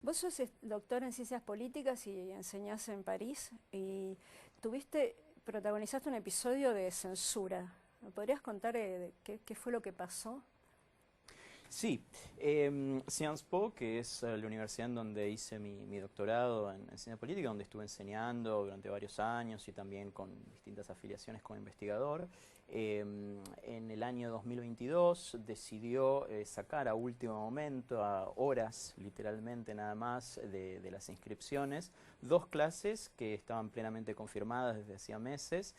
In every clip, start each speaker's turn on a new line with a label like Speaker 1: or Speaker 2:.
Speaker 1: Vos sos doctor en ciencias políticas y enseñás en París y protagonizaste un episodio de censura. ¿Me podrías contar qué fue lo que pasó?
Speaker 2: Sí, Sciences Po, que es la universidad en donde hice mi doctorado en ciencia política, donde estuve enseñando durante varios años y también con distintas afiliaciones como investigador, en el año 2022 decidió sacar a último momento, a horas literalmente nada más de las inscripciones, dos clases que estaban plenamente confirmadas desde hacía meses,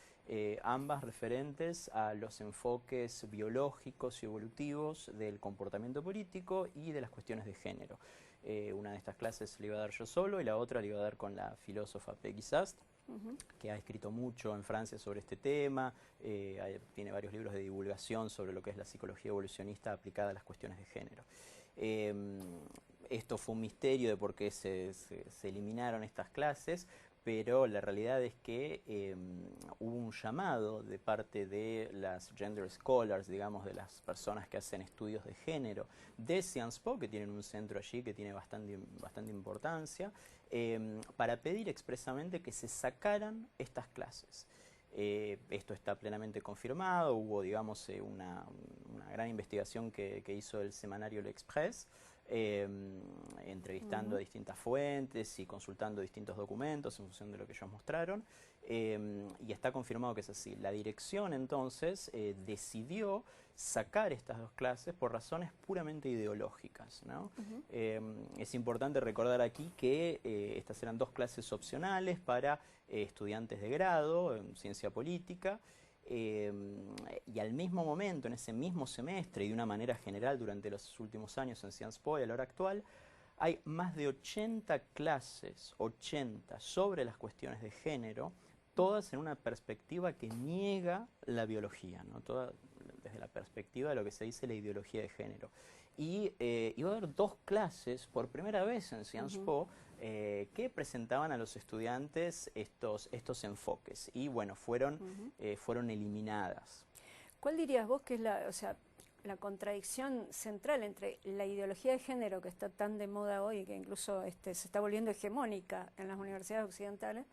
Speaker 2: ambas referentes a los enfoques biológicos y evolutivos del comportamiento político y de las cuestiones de género. Una de estas clases la iba a dar yo solo y la otra la iba a dar con la filósofa Peggy Sast, que ha escrito mucho en Francia sobre este tema, tiene varios libros de divulgación sobre lo que es la psicología evolucionista aplicada a las cuestiones de género. Eh, Esto fue un misterio de por qué se eliminaron estas clases, pero la realidad es que hubo un llamado de parte de las gender scholars, digamos, de las personas que hacen estudios de género de Sciences Po, que tienen un centro allí que tiene bastante importancia, para pedir expresamente que se sacaran estas clases. Esto está plenamente confirmado, hubo, digamos, una gran investigación que hizo el semanario L'Express, eh, entrevistando a distintas fuentes y consultando distintos documentos en función de lo que ellos mostraron, y está confirmado que es así. La dirección entonces decidió sacar estas dos clases por razones puramente ideológicas, ¿no? Es importante recordar aquí que estas eran dos clases opcionales para estudiantes de grado en ciencia política, y al mismo momento, en ese mismo semestre y de una manera general durante los últimos años en Sciences Po y a la hora actual, hay más de 80 clases, 80, sobre las cuestiones de género, todas en una perspectiva que niega la biología, ¿no? Toda desde la perspectiva de lo que se dice la ideología de género. Y iba a haber dos clases por primera vez en Sciences Po que presentaban a los estudiantes estos enfoques y bueno, fueron eliminadas.
Speaker 1: ¿Cuál dirías vos que es la contradicción central entre la ideología de género que está tan de moda hoy, que incluso se está volviendo hegemónica en las universidades occidentales,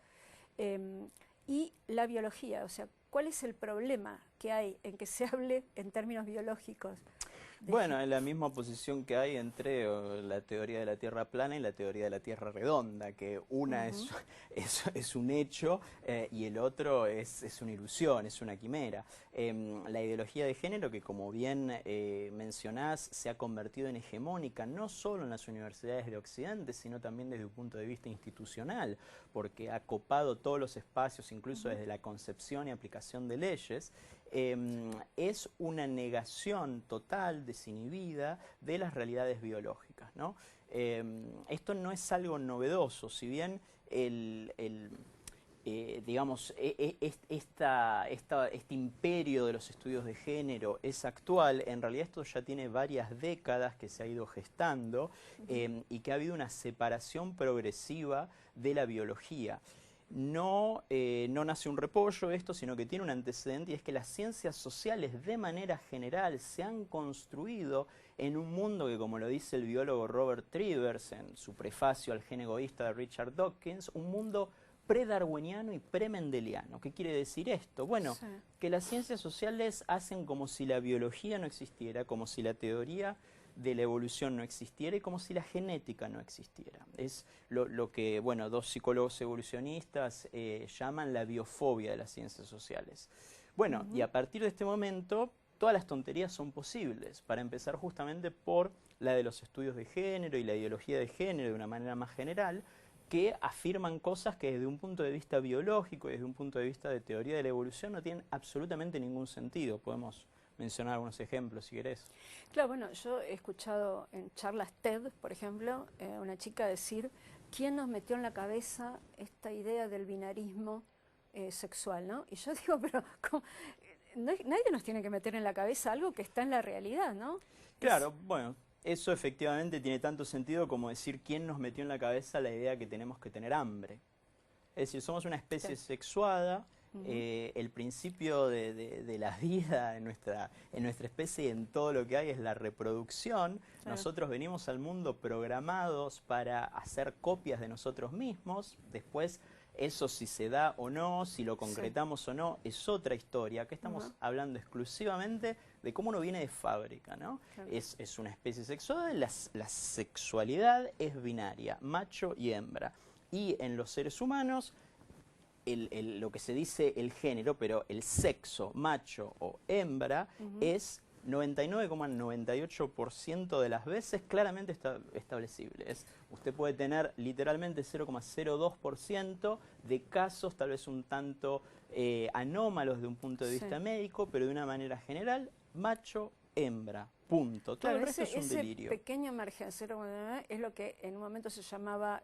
Speaker 1: y la biología? O sea, ¿cuál es el problema que hay en que se hable en términos biológicos?
Speaker 2: Bueno, es la misma oposición que hay entre la teoría de la Tierra plana y la teoría de la Tierra redonda, que una es un hecho y el otro es una ilusión, es una quimera. La ideología de género, que como bien mencionás, se ha convertido en hegemónica no solo en las universidades de Occidente, sino también desde un punto de vista institucional, porque ha copado todos los espacios, incluso desde la concepción y aplicación de leyes, es una negación total, desinhibida, de las realidades biológicas, ¿no? Esto no es algo novedoso, si bien digamos, este imperio de los estudios de género es actual, en realidad esto ya tiene varias décadas que se ha ido gestando y que ha habido una separación progresiva de la biología. No nace un repollo esto, sino que tiene un antecedente, y es que las ciencias sociales de manera general se han construido en un mundo que, como lo dice el biólogo Robert Trivers en su prefacio al gen egoísta de Richard Dawkins, un mundo predarwiniano y premendeliano. ¿Qué quiere decir esto? Bueno,
Speaker 1: Sí.
Speaker 2: que las ciencias sociales hacen como si la biología no existiera, como si la teoría de la evolución no existiera y como si la genética no existiera. Es lo que, bueno, dos psicólogos evolucionistas llaman la biofobia de las ciencias sociales. Bueno, y a partir de este momento, todas las tonterías son posibles, para empezar justamente por la de los estudios de género y la ideología de género de una manera más general, que afirman cosas que desde un punto de vista biológico y desde un punto de vista de teoría de la evolución no tienen absolutamente ningún sentido. Podemos mencionar algunos ejemplos si querés.
Speaker 1: Claro, bueno, yo he escuchado en charlas TED, por ejemplo, una chica decir, ¿quién nos metió en la cabeza esta idea del binarismo sexual, ¿no? Y yo digo, pero nadie nos tiene que meter en la cabeza algo que está en la realidad, ¿no? Es,
Speaker 2: Claro, bueno, eso efectivamente tiene tanto sentido como decir quién nos metió en la cabeza la idea que tenemos que tener hambre. Es decir, somos una especie
Speaker 1: claro.
Speaker 2: sexuada El principio de la vida en nuestra especie y en todo lo que hay es la reproducción. Claro. Nosotros venimos al mundo programados para hacer copias de nosotros mismos. Después, eso si se da o no, si lo concretamos o no, es otra historia. Acá estamos hablando exclusivamente de cómo uno viene de fábrica, ¿no? Claro. Es una especie sexual, la sexualidad es binaria, macho y hembra. Y en los seres humanos, lo que se dice el género, pero el sexo, macho o hembra, es 99,98% de las veces claramente establecible. Usted puede tener literalmente 0,02% de casos tal vez un tanto anómalos de un punto de vista médico, pero de una manera general, macho, hembra, punto. Todo el resto es un delirio.
Speaker 1: Ese pequeño margen, es lo que en un momento se llamaba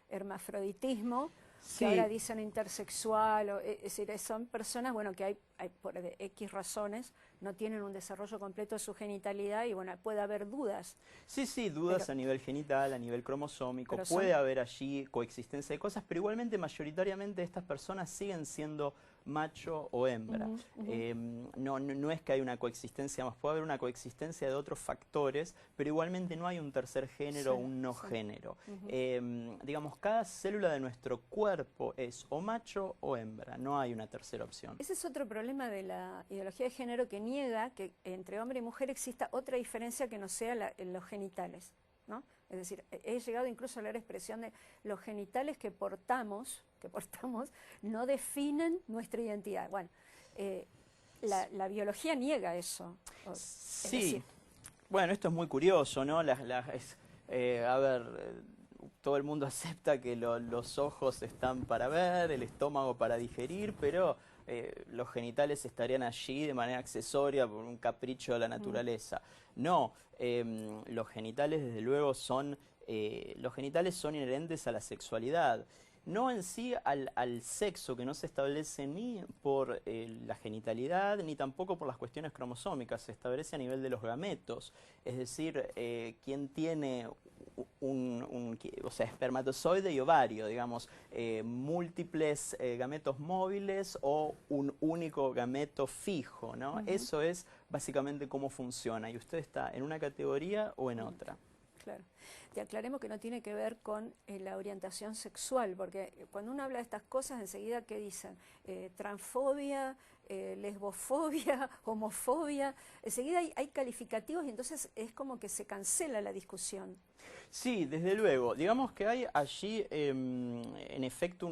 Speaker 1: hermafroditismo, que ahora dicen intersexual, es decir, son personas, bueno, que hay por X razones, no tienen un desarrollo completo de su genitalidad y, bueno, puede haber dudas.
Speaker 2: Sí, dudas a nivel genital, a nivel cromosómico, puede haber allí coexistencia de cosas, pero igualmente, mayoritariamente, estas personas siguen siendo macho o hembra. No es que hay una coexistencia más, puede haber una coexistencia de otros factores, pero igualmente no hay un tercer género o un no género. Digamos, cada célula de nuestro cuerpo es o macho o hembra, no hay una tercera opción.
Speaker 1: Ese es otro problema de la ideología de género, que niega que entre hombre y mujer exista otra diferencia que no sea en los genitales, ¿no? Es decir, he llegado incluso a la expresión de los genitales que portamos no definen nuestra identidad. Bueno, la biología niega eso.
Speaker 2: Sí, bueno, esto es muy curioso, ¿no? A ver, todo el mundo acepta que los ojos están para ver, el estómago para digerir, pero los genitales estarían allí de manera accesoria por un capricho de la naturaleza. No, los genitales desde luego son inherentes a la sexualidad. No en sí al sexo, que no se establece ni por la genitalidad, ni tampoco por las cuestiones cromosómicas, se establece a nivel de los gametos. Es decir, quien tiene o sea, espermatozoide y ovario, digamos, múltiples gametos móviles o un único gameto fijo, ¿no? Eso es básicamente cómo funciona, y usted está en una categoría o en otra.
Speaker 1: Claro. Te aclaremos que no tiene que ver con la orientación sexual, porque cuando uno habla de estas cosas, enseguida, ¿qué dicen? Transfobia, lesbofobia, homofobia, enseguida hay calificativos y entonces es como que se cancela la discusión.
Speaker 2: Sí, desde luego. Digamos que hay allí, en efecto,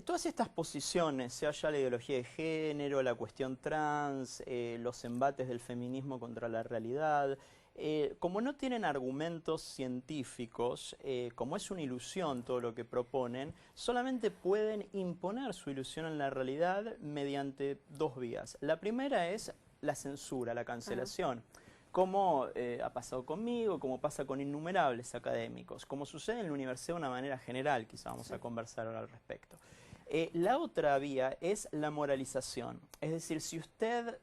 Speaker 2: todas estas posiciones, sea ya la ideología de género, la cuestión trans, los embates del feminismo contra la realidad, como no tienen argumentos científicos, como es una ilusión todo lo que proponen, solamente pueden imponer su ilusión en la realidad mediante dos vías. La primera es la censura, la cancelación. Como ha pasado conmigo, como pasa con innumerables académicos, como sucede en la universidad de una manera general, quizá vamos a conversar ahora al respecto. La otra vía es la moralización, es decir, si usted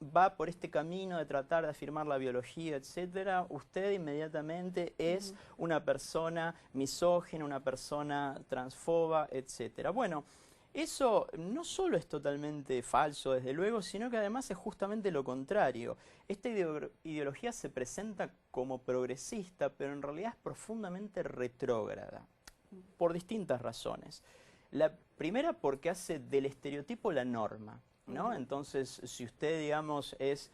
Speaker 2: va por este camino de tratar de afirmar la biología, etcétera, usted inmediatamente es una persona misógina, una persona transfoba, etcétera. Bueno, eso no solo es totalmente falso, desde luego, sino que además es justamente lo contrario. Esta ideología se presenta como progresista, pero en realidad es profundamente retrógrada, por distintas razones. La primera, porque hace del estereotipo la norma, ¿no? Entonces, si usted, digamos, es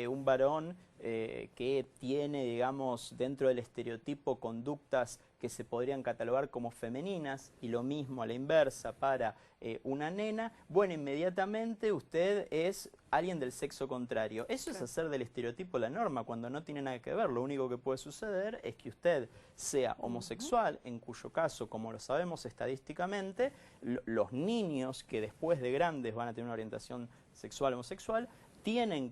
Speaker 2: un varón que tiene, digamos, dentro del estereotipo conductas que se podrían catalogar como femeninas, y lo mismo a la inversa para una nena, bueno, inmediatamente usted es alguien del sexo contrario. Eso es hacer del estereotipo la norma, cuando no tiene nada que ver. Lo único que puede suceder es que usted sea homosexual, en cuyo caso, como lo sabemos estadísticamente, los niños que después de grandes van a tener una orientación sexual homosexual, tienen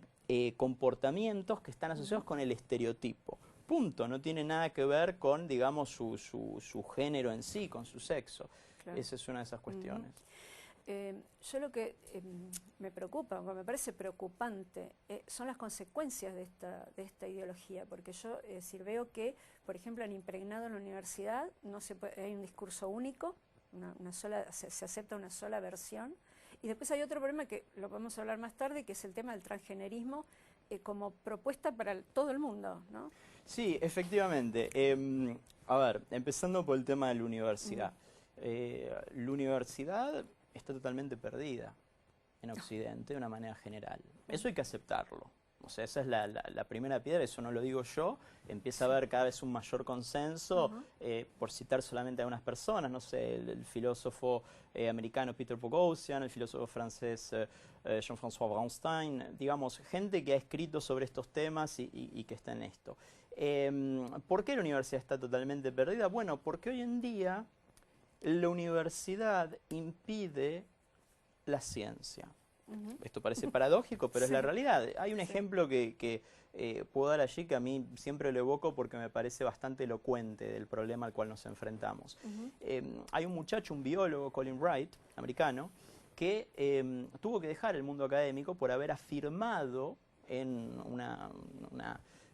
Speaker 2: comportamientos que están asociados con el estereotipo. Punto. No tiene nada que ver con, digamos, su género en sí, con su sexo. Claro. Esa es una de esas cuestiones.
Speaker 1: Yo lo que me preocupa, o me parece preocupante, son las consecuencias de esta ideología, porque yo veo que, por ejemplo, han impregnado en la universidad, hay un discurso único, se acepta una sola versión. Y después hay otro problema que lo podemos hablar más tarde, que es el tema del transgenerismo como propuesta para todo el mundo, ¿no?
Speaker 2: Sí, efectivamente. A ver, empezando por el tema de la universidad. La universidad está totalmente perdida en Occidente de una manera general. Eso hay que aceptarlo. O sea, esa es la primera piedra, eso no lo digo yo. Empieza a haber cada vez un mayor consenso, por citar solamente a algunas personas, no sé, el filósofo americano Peter Boghossian, el filósofo francés Jean-François Braunstein, digamos, gente que ha escrito sobre estos temas y que está en esto. ¿Por qué la universidad está totalmente perdida? Bueno, porque hoy en día la universidad impide la ciencia. Esto parece paradójico, pero es la realidad. Hay un ejemplo que puedo dar allí que a mí siempre lo evoco porque me parece bastante elocuente del problema al cual nos enfrentamos. Hay un muchacho, un biólogo, Colin Wright, americano, que tuvo que dejar el mundo académico por haber afirmado en una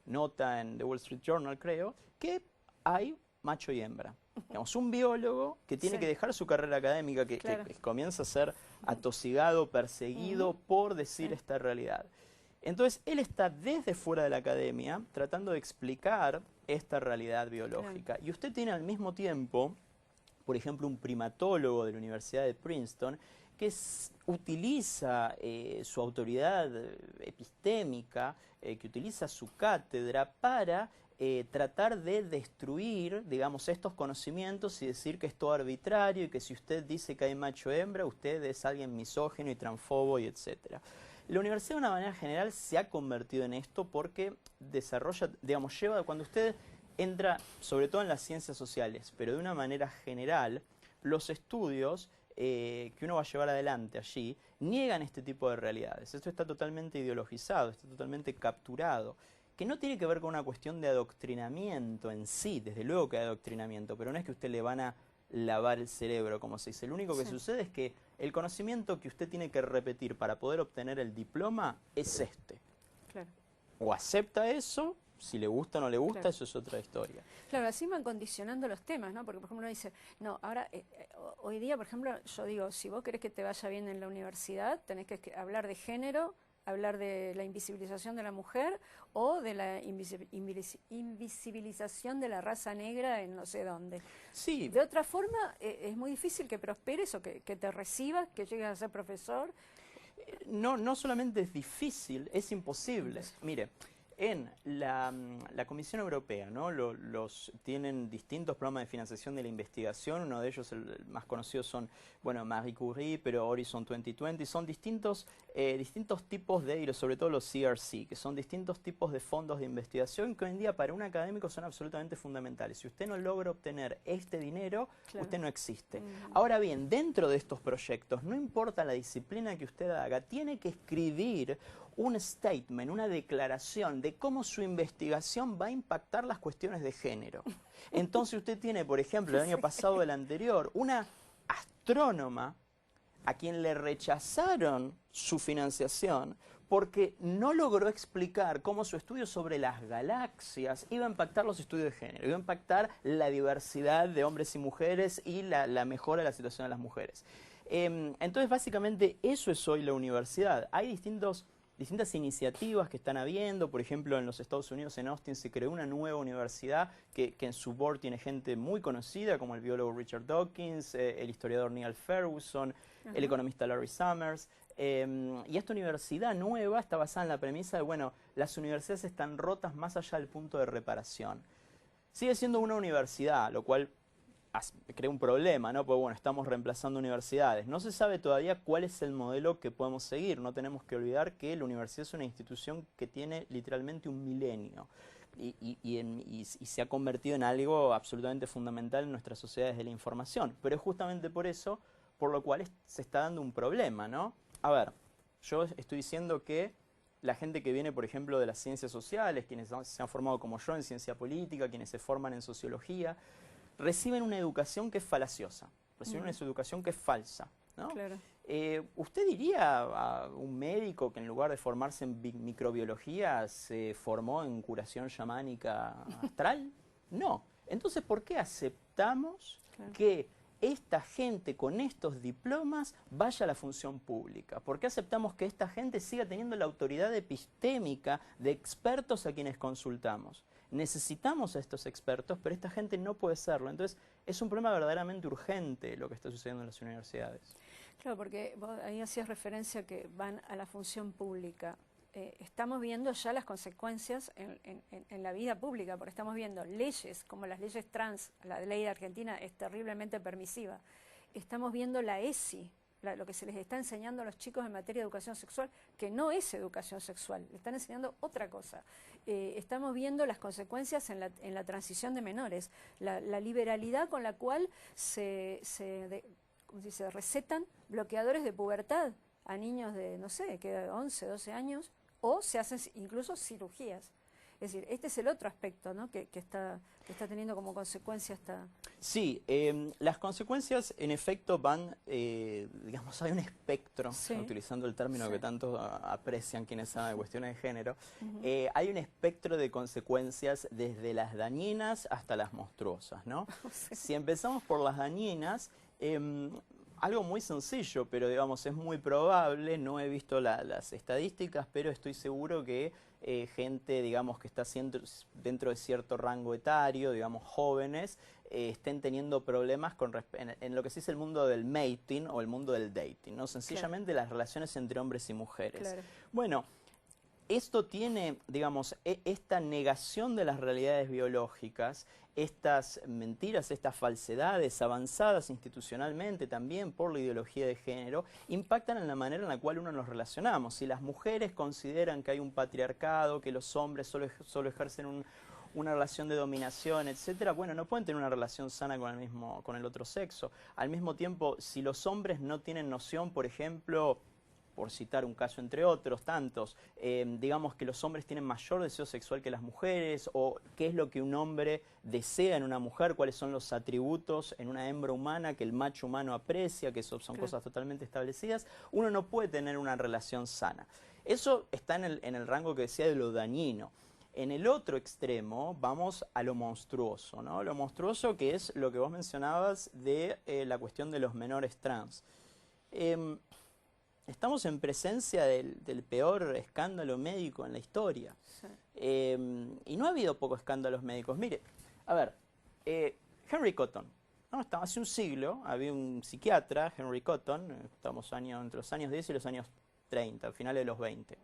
Speaker 2: nota en The Wall Street Journal, creo, que hay macho y hembra. Digamos, un biólogo que tiene que dejar su carrera académica, que comienza a ser atosigado, perseguido por decir esta realidad. Entonces, él está desde fuera de la academia tratando de explicar esta realidad biológica. Y usted tiene al mismo tiempo, por ejemplo, un primatólogo de la Universidad de Princeton que utiliza su autoridad epistémica, que utiliza su cátedra para tratar de destruir, digamos, estos conocimientos y decir que es todo arbitrario y que si usted dice que hay macho hembra, usted es alguien misógino y transfobo y etcétera. La universidad de una manera general se ha convertido en esto porque desarrolla, digamos, cuando usted entra, sobre todo en las ciencias sociales, pero de una manera general, los estudios que uno va a llevar adelante allí niegan este tipo de realidades. Esto está totalmente ideologizado, está totalmente capturado, que no tiene que ver con una cuestión de adoctrinamiento en sí, desde luego que hay adoctrinamiento, pero no es que usted le van a lavar el cerebro, como se dice. Lo único que sucede es que el conocimiento que usted tiene que repetir para poder obtener el diploma es este.
Speaker 1: Claro.
Speaker 2: O acepta eso, si le gusta o no le gusta, eso es otra historia.
Speaker 1: Claro, así van condicionando los temas, ¿no? Porque, por ejemplo, uno dice, no, ahora, hoy día, por ejemplo, yo digo, si vos querés que te vaya bien en la universidad, tenés que hablar de género, hablar de la invisibilización de la mujer o de la invisibilización de la raza negra en no sé dónde.
Speaker 2: Sí.
Speaker 1: De otra forma, es muy difícil que prosperes o que te recibas, que llegues a ser profesor.
Speaker 2: No solamente es difícil, es imposible. Mire, en la Comisión Europea, ¿no? Tienen distintos programas de financiación de la investigación. Uno de ellos, el más conocido, son, bueno, Marie Curie, pero Horizon 2020. Son distintos tipos y sobre todo los CRC, que son distintos tipos de fondos de investigación que hoy en día para un académico son absolutamente fundamentales. Si usted no logra obtener este dinero, usted no existe. Ahora bien, dentro de estos proyectos, no importa la disciplina que usted haga, tiene que escribir un statement, una declaración de cómo su investigación va a impactar las cuestiones de género. Entonces usted tiene, por ejemplo, el año pasado o el anterior, una astrónoma a quien le rechazaron su financiación porque no logró explicar cómo su estudio sobre las galaxias iba a impactar los estudios de género, iba a impactar la diversidad de hombres y mujeres y la mejora de la situación de las mujeres. Entonces, básicamente, eso es hoy la universidad. Hay distintas iniciativas que están habiendo. Por ejemplo, en los Estados Unidos, en Austin, se creó una nueva universidad que en su board tiene gente muy conocida, como el biólogo Richard Dawkins, el historiador Neil Ferguson, el economista Larry Summers. Y esta universidad nueva está basada en la premisa de, bueno, las universidades están rotas más allá del punto de reparación. Sigue siendo una universidad, lo cual crea un problema, ¿no? Porque, bueno, estamos reemplazando universidades. No se sabe todavía cuál es el modelo que podemos seguir. No tenemos que olvidar que la universidad es una institución que tiene literalmente un milenio y se ha convertido en algo absolutamente fundamental en nuestras sociedades de la información. Pero es justamente por eso, por lo cual se está dando un problema, ¿no? A ver, yo estoy diciendo que la gente que viene, por ejemplo, de las ciencias sociales, quienes se han formado como yo en ciencia política, quienes se forman en sociología, reciben una educación que es falaciosa, reciben una educación que es falsa, ¿no?
Speaker 1: Claro.
Speaker 2: ¿Usted diría a un médico que en lugar de formarse en microbiología se formó en curación chamánica astral? No. Entonces, ¿por qué aceptamos que esta gente con estos diplomas vaya a la función pública? ¿Por qué aceptamos que esta gente siga teniendo la autoridad epistémica de expertos a quienes consultamos? Necesitamos a estos expertos, pero esta gente no puede serlo. Entonces, es un problema verdaderamente urgente lo que está sucediendo en las universidades.
Speaker 1: Claro, porque vos ahí hacías referencia que van a la función pública. Estamos viendo ya las consecuencias en la vida pública, porque estamos viendo leyes como las leyes trans, la ley de Argentina es terriblemente permisiva. Estamos viendo la ESI, lo que se les está enseñando a los chicos en materia de educación sexual, que no es educación sexual, le están enseñando otra cosa. Estamos viendo las consecuencias en la transición de menores, la liberalidad con la cual se recetan bloqueadores de pubertad a niños de, no sé, que 11, 12 años, o se hacen incluso cirugías. Es decir, este es el otro aspecto, ¿no?, que está teniendo como consecuencia esta...
Speaker 2: Sí, las consecuencias en efecto van, digamos, hay un espectro,
Speaker 1: Sí.
Speaker 2: utilizando el término
Speaker 1: Sí.
Speaker 2: que tanto aprecian quienes saben de cuestiones de género, hay un espectro de consecuencias desde las dañinas hasta las monstruosas, ¿no?
Speaker 1: Sí.
Speaker 2: Si empezamos por las dañinas, algo muy sencillo, pero digamos es muy probable, no he visto las estadísticas, pero estoy seguro que gente, digamos, que está dentro de cierto rango etario, digamos jóvenes, estén teniendo problemas en lo que se dice el mundo del mating o el mundo del dating, ¿no? Sencillamente las relaciones entre hombres y mujeres.
Speaker 1: Claro.
Speaker 2: Bueno, esto tiene, digamos, esta negación de las realidades biológicas, estas mentiras, estas falsedades avanzadas institucionalmente también por la ideología de género, impactan en la manera en la cual uno nos relacionamos. Si las mujeres consideran que hay un patriarcado, que los hombres solo ejercen una relación de dominación, etcétera, bueno, no pueden tener una relación sana con el otro sexo. Al mismo tiempo, si los hombres no tienen noción, por ejemplo, por citar un caso entre otros tantos, digamos que los hombres tienen mayor deseo sexual que las mujeres, o qué es lo que un hombre desea en una mujer, cuáles son los atributos en una hembra humana que el macho humano aprecia, que eso son cosas totalmente establecidas, uno no puede tener una relación sana. Eso está en el rango que decía de lo dañino. En el otro extremo vamos a lo monstruoso, ¿no? Lo monstruoso, que es lo que vos mencionabas de la cuestión de los menores trans. Estamos en presencia del peor escándalo médico en la historia.
Speaker 1: Sí.
Speaker 2: Y no ha habido pocos escándalos médicos. Mire, a ver, Henry Cotton, ¿no? Hace un siglo había un psiquiatra, Henry Cotton, estamos entre los años 10 y los años 30, finales de los 20,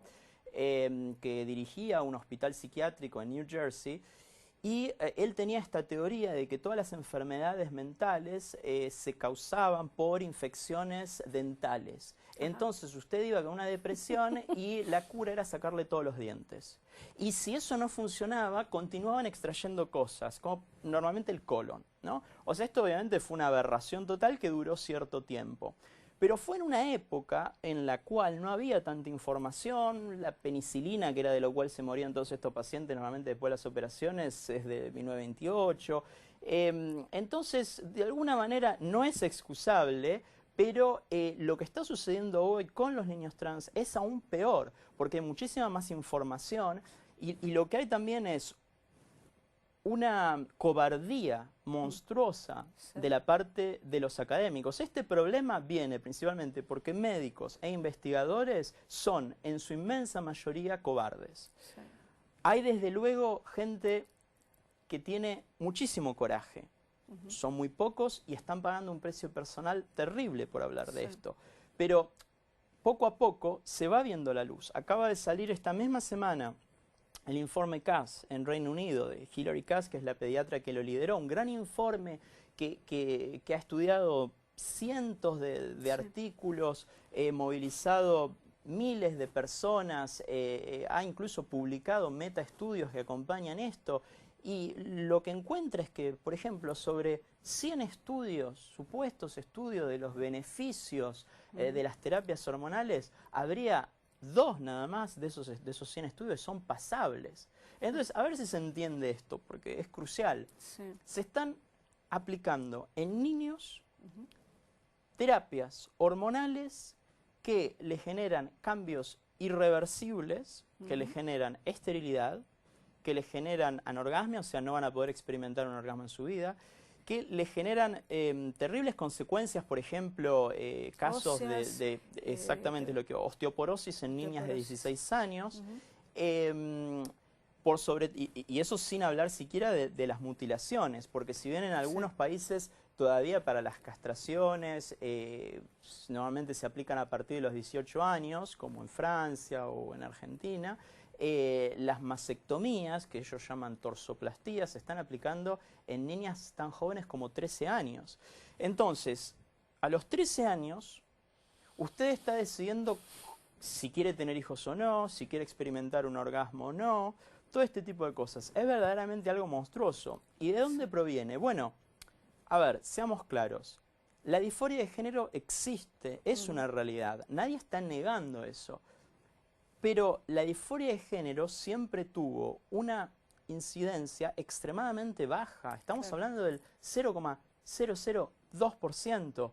Speaker 2: que dirigía un hospital psiquiátrico en New Jersey. Y él tenía esta teoría de que todas las enfermedades mentales se causaban por infecciones dentales. Entonces usted iba con una depresión y la cura era sacarle todos los dientes. Y si eso no funcionaba, continuaban extrayendo cosas, como normalmente el colon, ¿no? O sea, esto obviamente fue una aberración total que duró cierto tiempo. Pero fue en una época en la cual no había tanta información, la penicilina, que era de lo cual se morían todos estos pacientes normalmente después de las operaciones, es de 1928. Entonces, de alguna manera, no es excusable, pero lo que está sucediendo hoy con los niños trans es aún peor, porque hay muchísima más información y lo que hay también es una cobardía monstruosa de la parte de los académicos. Este problema viene principalmente porque médicos e investigadores son, en su inmensa mayoría, cobardes.
Speaker 1: Sí.
Speaker 2: Hay desde luego gente que tiene muchísimo coraje. Son muy pocos y están pagando un precio personal terrible por hablar de esto. Pero poco a poco se va viendo la luz. Acaba de salir esta misma semana el informe Cass en Reino Unido de Hilary Cass, que es la pediatra que lo lideró, un gran informe que ha estudiado cientos de artículos, movilizado miles de personas, ha incluso publicado metaestudios que acompañan esto, y lo que encuentra es que, por ejemplo, sobre 100 estudios, supuestos estudios de los beneficios de las terapias hormonales, habría 2 nada más de esos 100 estudios son pasables. Entonces, a ver si se entiende esto, porque es crucial.
Speaker 1: Sí.
Speaker 2: Se están aplicando en niños terapias hormonales que le generan cambios irreversibles, que le generan esterilidad, que le generan anorgasmia, o sea, no van a poder experimentar un orgasmo en su vida, que le generan terribles consecuencias, por ejemplo, casos
Speaker 1: Óseas,
Speaker 2: de exactamente lo que osteoporosis en niñas de 16 años, por sobre, y eso sin hablar siquiera de las mutilaciones, porque si bien en algunos países todavía para las castraciones normalmente se aplican a partir de los 18 años, como en Francia o en Argentina, las mastectomías, que ellos llaman torsoplastías, se están aplicando en niñas tan jóvenes como 13 años. Entonces, a los 13 años, usted está decidiendo si quiere tener hijos o no, si quiere experimentar un orgasmo o no, todo este tipo de cosas. Es verdaderamente algo monstruoso. ¿Y de dónde proviene? Bueno, a ver, seamos claros. La disforia de género existe, es una realidad. Nadie está negando eso. Pero la disforia de género siempre tuvo una incidencia extremadamente baja. Estamos hablando del 0,002%.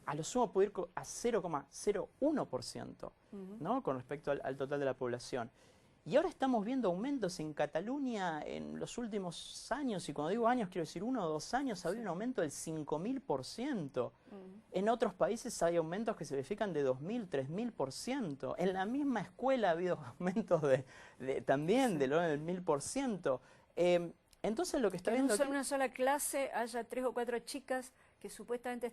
Speaker 2: A lo sumo puede ir a 0,01%, ¿no? Con respecto al total de la población. Y ahora estamos viendo aumentos en Cataluña en los últimos años, y cuando digo años quiero decir 1 o 2 años, había un aumento del 5000%. En otros países hay aumentos que se verifican de 2000, 3000%. En la misma escuela ha habido aumentos también del orden del 1000%. Entonces lo que está viendo
Speaker 1: en una sola clase haya 3 o 4 chicas que supuestamente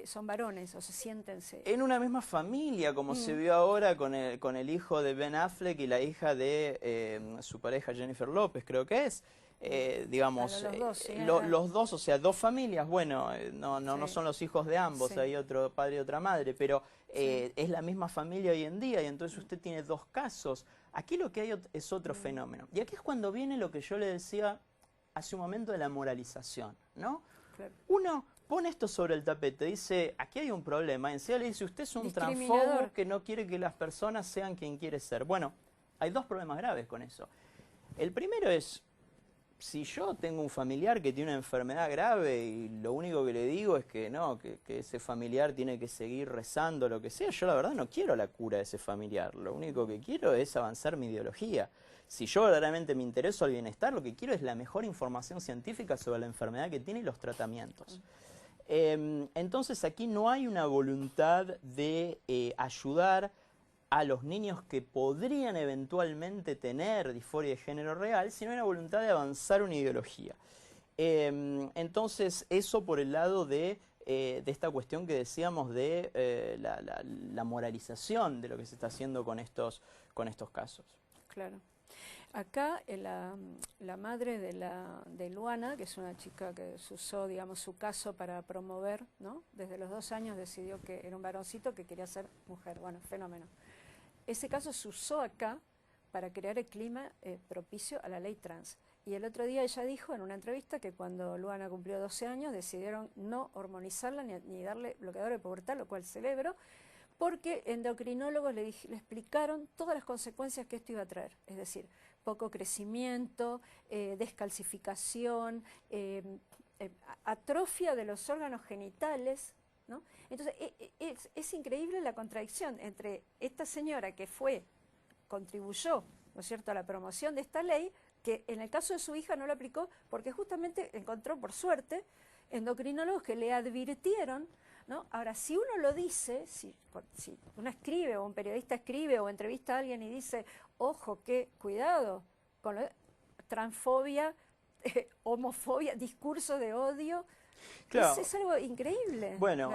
Speaker 1: son varones, o se siéntense.
Speaker 2: En una misma familia, como se vio ahora con el hijo de Ben Affleck y la hija de su pareja Jennifer López, creo que es. Digamos,
Speaker 1: los dos, sí,
Speaker 2: los dos, o sea, dos familias, bueno, no son los hijos de ambos, hay otro padre y otra madre, pero es la misma familia hoy en día, y entonces usted tiene dos casos. Aquí lo que hay es otro fenómeno. Y aquí es cuando viene lo que yo le decía hace un momento de la moralización, ¿no? Claro. Uno pone esto sobre el tapete, dice, aquí hay un problema, encima le dice, usted es un transfobo que no quiere que las personas sean quien quiere ser. Bueno, hay dos problemas graves con eso. El primero es, si yo tengo un familiar que tiene una enfermedad grave y lo único que le digo es que no, que ese familiar tiene que seguir rezando, lo que sea, yo la verdad no quiero la cura de ese familiar, lo único que quiero es avanzar mi ideología. Si yo verdaderamente me intereso al bienestar, lo que quiero es la mejor información científica sobre la enfermedad que tiene y los tratamientos. Entonces aquí no hay una voluntad de ayudar a los niños que podrían eventualmente tener disforia de género real, sino una voluntad de avanzar una ideología. Entonces eso por el lado de esta cuestión que decíamos de la moralización de lo que se está haciendo con estos casos.
Speaker 1: Claro. Acá la madre de Luana, que es una chica que usó, digamos, su caso para promover, ¿no? Desde los 2 años decidió que era un varoncito que quería ser mujer. Bueno, fenómeno. Ese caso se usó acá para crear el clima propicio a la ley trans. Y el otro día ella dijo en una entrevista que cuando Luana cumplió 12 años decidieron no hormonizarla ni darle bloqueador de pubertad, lo cual celebro, porque endocrinólogos le explicaron todas las consecuencias que esto iba a traer. Es decir, poco crecimiento, descalcificación, atrofia de los órganos genitales, ¿no? Entonces es increíble la contradicción entre esta señora que contribuyó, ¿no es cierto?, a la promoción de esta ley, que en el caso de su hija no lo aplicó porque justamente encontró, por suerte, endocrinólogos que le advirtieron, ¿no? Ahora, si uno lo dice, si uno escribe o un periodista escribe o entrevista a alguien y dice, ojo, cuidado con transfobia, homofobia, discurso de odio, claro. Es algo increíble.
Speaker 2: Bueno,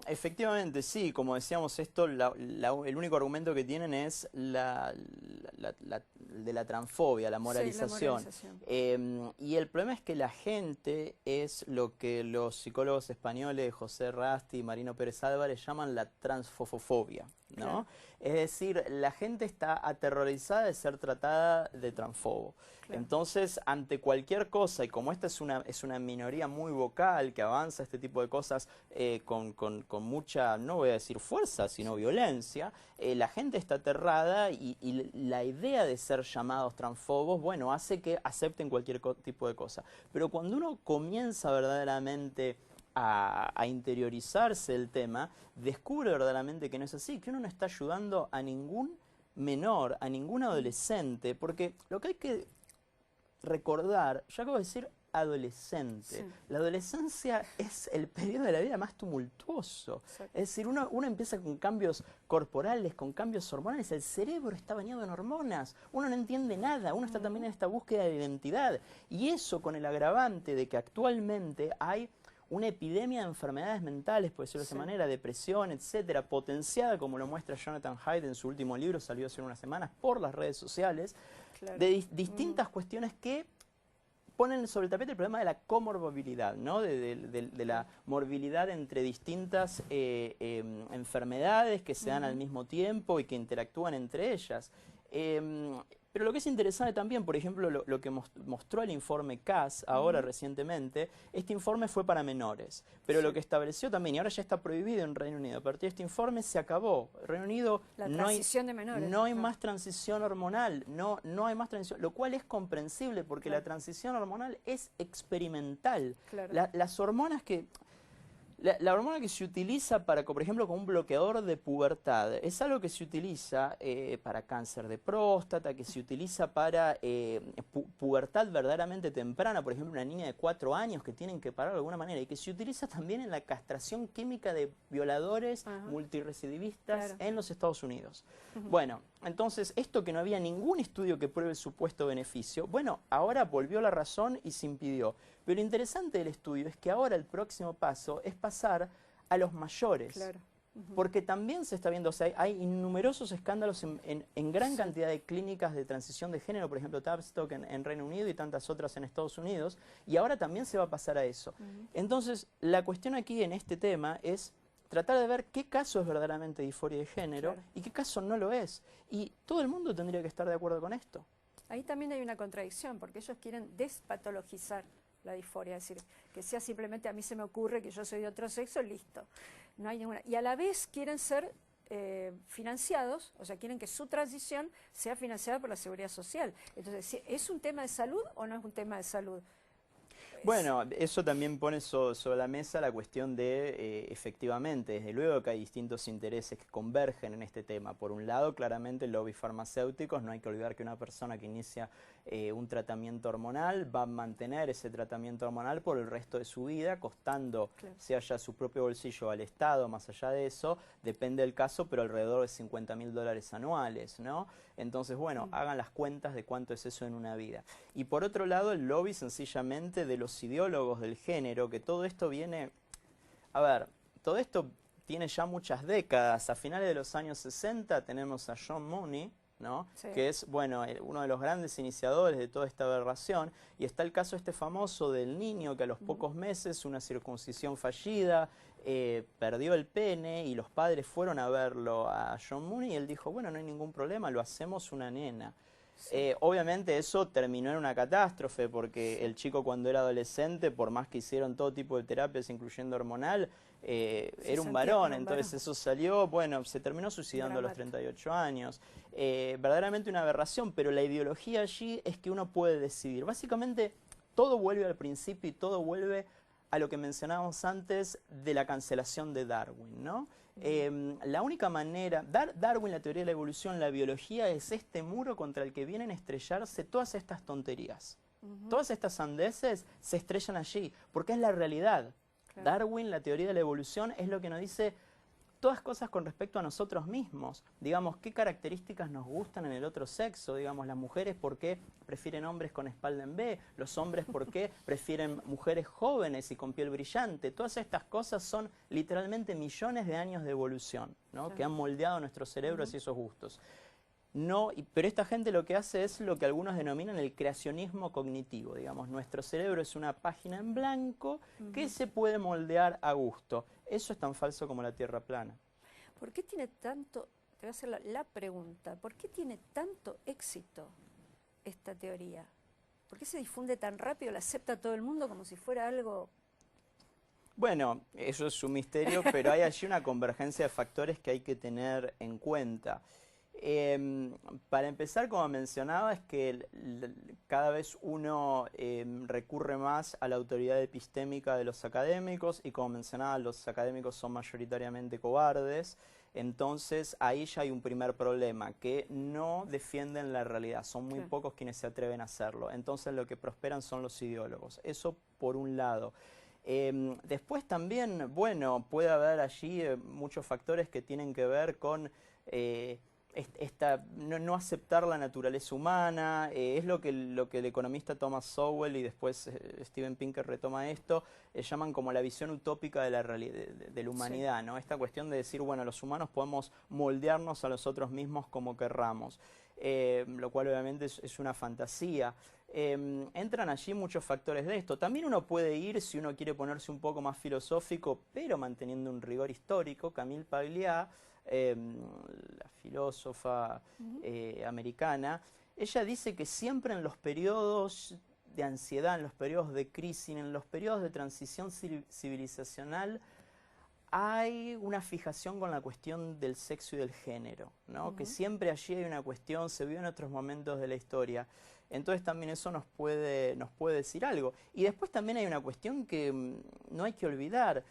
Speaker 2: efectivamente, sí, como decíamos esto, el único argumento que tienen es de la transfobia, la moralización. Sí, la moralización. Y el problema es que la gente es lo que los psicólogos españoles José Rasti y Marino Pérez Álvarez llaman la transfofobia, ¿no? Claro. Es decir, la gente está aterrorizada de ser tratada de transfobo. Claro. Entonces, ante cualquier cosa, y como esta es una minoría muy vocal que avanza este tipo de cosas con mucha, no voy a decir fuerza, sino violencia, la gente está aterrada y la idea de ser llamados transfobos, bueno, hace que acepten cualquier tipo de cosa. Pero cuando uno comienza verdaderamente a interiorizarse el tema, descubre verdaderamente que no es así, que uno no está ayudando a ningún menor, a ningún adolescente, porque lo que hay que recordar, yo acabo de decir, adolescente.
Speaker 1: Sí.
Speaker 2: La adolescencia es el periodo de la vida más tumultuoso.
Speaker 1: Exacto.
Speaker 2: Es decir, uno empieza con cambios corporales, con cambios hormonales, el cerebro está bañado en hormonas, uno no entiende nada, uno está también en esta búsqueda de identidad. Y eso con el agravante de que actualmente hay una epidemia de enfermedades mentales, por decirlo de esa manera, depresión, etcétera, potenciada, como lo muestra Jonathan Haidt en su último libro, salió hace unas semanas, por las redes sociales,
Speaker 1: Claro.
Speaker 2: de distintas cuestiones que ponen sobre el tapete el problema de la comorbilidad, ¿no? de la morbilidad entre distintas enfermedades que se dan al mismo tiempo y que interactúan entre ellas. Pero lo que es interesante también, por ejemplo, lo que mostró el informe CAS ahora recientemente, este informe fue para menores, pero lo que estableció también, y ahora ya está prohibido en Reino Unido, a partir de este informe se acabó. Reino Unido
Speaker 1: La transición de menores.
Speaker 2: no hay más transición hormonal, no hay más transición, lo cual es comprensible porque la transición hormonal es experimental.
Speaker 1: Claro.
Speaker 2: Las hormonas que... La hormona que se utiliza para, por ejemplo, como un bloqueador de pubertad, es algo que se utiliza para cáncer de próstata, que se utiliza para pubertad verdaderamente temprana, por ejemplo, una niña de 4 años que tienen que parar de alguna manera, y que se utiliza también en la castración química de violadores multirecidivistas en los Estados Unidos. Bueno, entonces, esto que no había ningún estudio que pruebe el supuesto beneficio, bueno, ahora volvió la razón y se impidió. Pero lo interesante del estudio es que ahora el próximo paso es pasar a los mayores.
Speaker 1: Claro.
Speaker 2: Porque también se está viendo, o sea, hay numerosos escándalos en gran cantidad de clínicas de transición de género, por ejemplo, Tavistock en Reino Unido y tantas otras en Estados Unidos, y ahora también se va a pasar a eso. Entonces, la cuestión aquí en este tema es tratar de ver qué caso es verdaderamente disforia de género y qué caso no lo es. Y todo el mundo tendría que estar de acuerdo con esto.
Speaker 1: Ahí también hay una contradicción, porque ellos quieren despatologizar la disforia, es decir, que sea simplemente a mí se me ocurre que yo soy de otro sexo, listo. No hay ninguna. Y a la vez quieren ser financiados, o sea, quieren que su transición sea financiada por la Seguridad Social. Entonces, ¿es un tema de salud o no es un tema de salud?
Speaker 2: Bueno, eso también pone sobre la mesa la cuestión de, efectivamente, desde luego que hay distintos intereses que convergen en este tema. Por un lado, claramente, lobbies farmacéuticos, no hay que olvidar que una persona que inicia un tratamiento hormonal va a mantener ese tratamiento hormonal por el resto de su vida, costando, sea ya su propio bolsillo al Estado, más allá de eso, depende del caso, pero alrededor de $50.000 anuales, ¿no? Entonces, bueno, hagan las cuentas de cuánto es eso en una vida. Y por otro lado, el lobby sencillamente de los ideólogos del género, que todo esto viene... A ver, todo esto tiene ya muchas décadas. A finales de los años 60 tenemos a John Money, ¿no? Que es, bueno, uno de los grandes iniciadores de toda esta aberración. Y está el caso este famoso del niño que a los pocos meses, una circuncisión fallida, perdió el pene y los padres fueron a verlo a John Money y él dijo, bueno, no hay ningún problema, lo hacemos una nena. Obviamente eso terminó en una catástrofe porque el chico cuando era adolescente, por más que hicieron todo tipo de terapias, incluyendo hormonal, era un varón, entonces eso salió, bueno, se terminó suicidando a los 38 años. Verdaderamente una aberración, pero la ideología allí es que uno puede decidir. Básicamente todo vuelve al principio y todo vuelve a lo que mencionábamos antes de la cancelación de Darwin, ¿no? La única manera, Darwin, la teoría de la evolución, la biología, es este muro contra el que vienen a estrellarse todas estas tonterías. Todas estas sandeces se estrellan allí, porque es la realidad. Darwin, la teoría de la evolución, es lo que nos dice todas cosas con respecto a nosotros mismos. Digamos, qué características nos gustan en el otro sexo. Digamos, las mujeres por qué prefieren hombres con espalda en B, los hombres por qué prefieren mujeres jóvenes y con piel brillante. Todas estas cosas son literalmente millones de años de evolución, ¿no? Que han moldeado nuestros cerebros y esos gustos. No, pero esta gente lo que hace es lo que algunos denominan el creacionismo cognitivo. Digamos, nuestro cerebro es una página en blanco que se puede moldear a gusto. Eso es tan falso como la Tierra plana.
Speaker 1: ¿Por qué tiene tanto, te voy a hacer la pregunta, ¿por qué tiene tanto éxito esta teoría? ¿Por qué se difunde tan rápido, la acepta todo el mundo como si fuera algo?
Speaker 2: Bueno, eso es un misterio, pero hay allí una convergencia de factores que hay que tener en cuenta. Para empezar, como mencionaba, es que cada vez uno recurre más a la autoridad epistémica de los académicos y como mencionaba, los académicos son mayoritariamente cobardes. Entonces ahí ya hay un primer problema, que no defienden la realidad, son muy
Speaker 1: Claro.
Speaker 2: pocos quienes se atreven a hacerlo. Entonces lo que prosperan son los ideólogos. Eso por un lado. Después también, bueno, puede haber allí muchos factores que tienen que ver con no aceptar la naturaleza humana, es lo que el economista Thomas Sowell y después Steven Pinker retoma esto, llaman como la visión utópica de la de la humanidad, ¿no? Esta cuestión de decir, bueno, los humanos podemos moldearnos a nosotros mismos como querramos, lo cual obviamente es una fantasía. Entran allí muchos factores de esto. También uno puede ir, si uno quiere ponerse un poco más filosófico, pero manteniendo un rigor histórico. Camille Paglia, la filósofa americana, ella dice que siempre en los periodos de ansiedad, en los periodos de crisis, en los periodos de transición civilizacional, hay una fijación con la cuestión del sexo y del género, ¿no? Que siempre allí hay una cuestión, se vio en otros momentos de la historia. Entonces también eso nos puede decir algo. Y después también hay una cuestión que no hay que olvidar.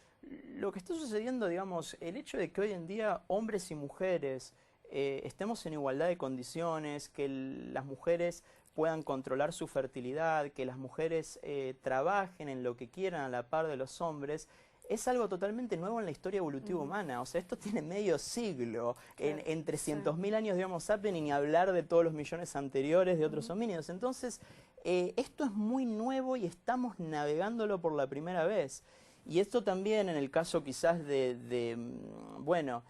Speaker 2: Lo que está sucediendo, digamos, el hecho de que hoy en día hombres y mujeres estemos en igualdad de condiciones, que las mujeres puedan controlar su fertilidad, que las mujeres trabajen en lo que quieran a la par de los hombres, es algo totalmente nuevo en la historia evolutiva humana. O sea, esto tiene medio siglo,
Speaker 1: Claro,
Speaker 2: en 300.000 años de Homo sapiens, y ni hablar de todos los millones anteriores de otros homínidos. Entonces, esto es muy nuevo y estamos navegándolo por la primera vez. Y esto también, en el caso quizás bueno,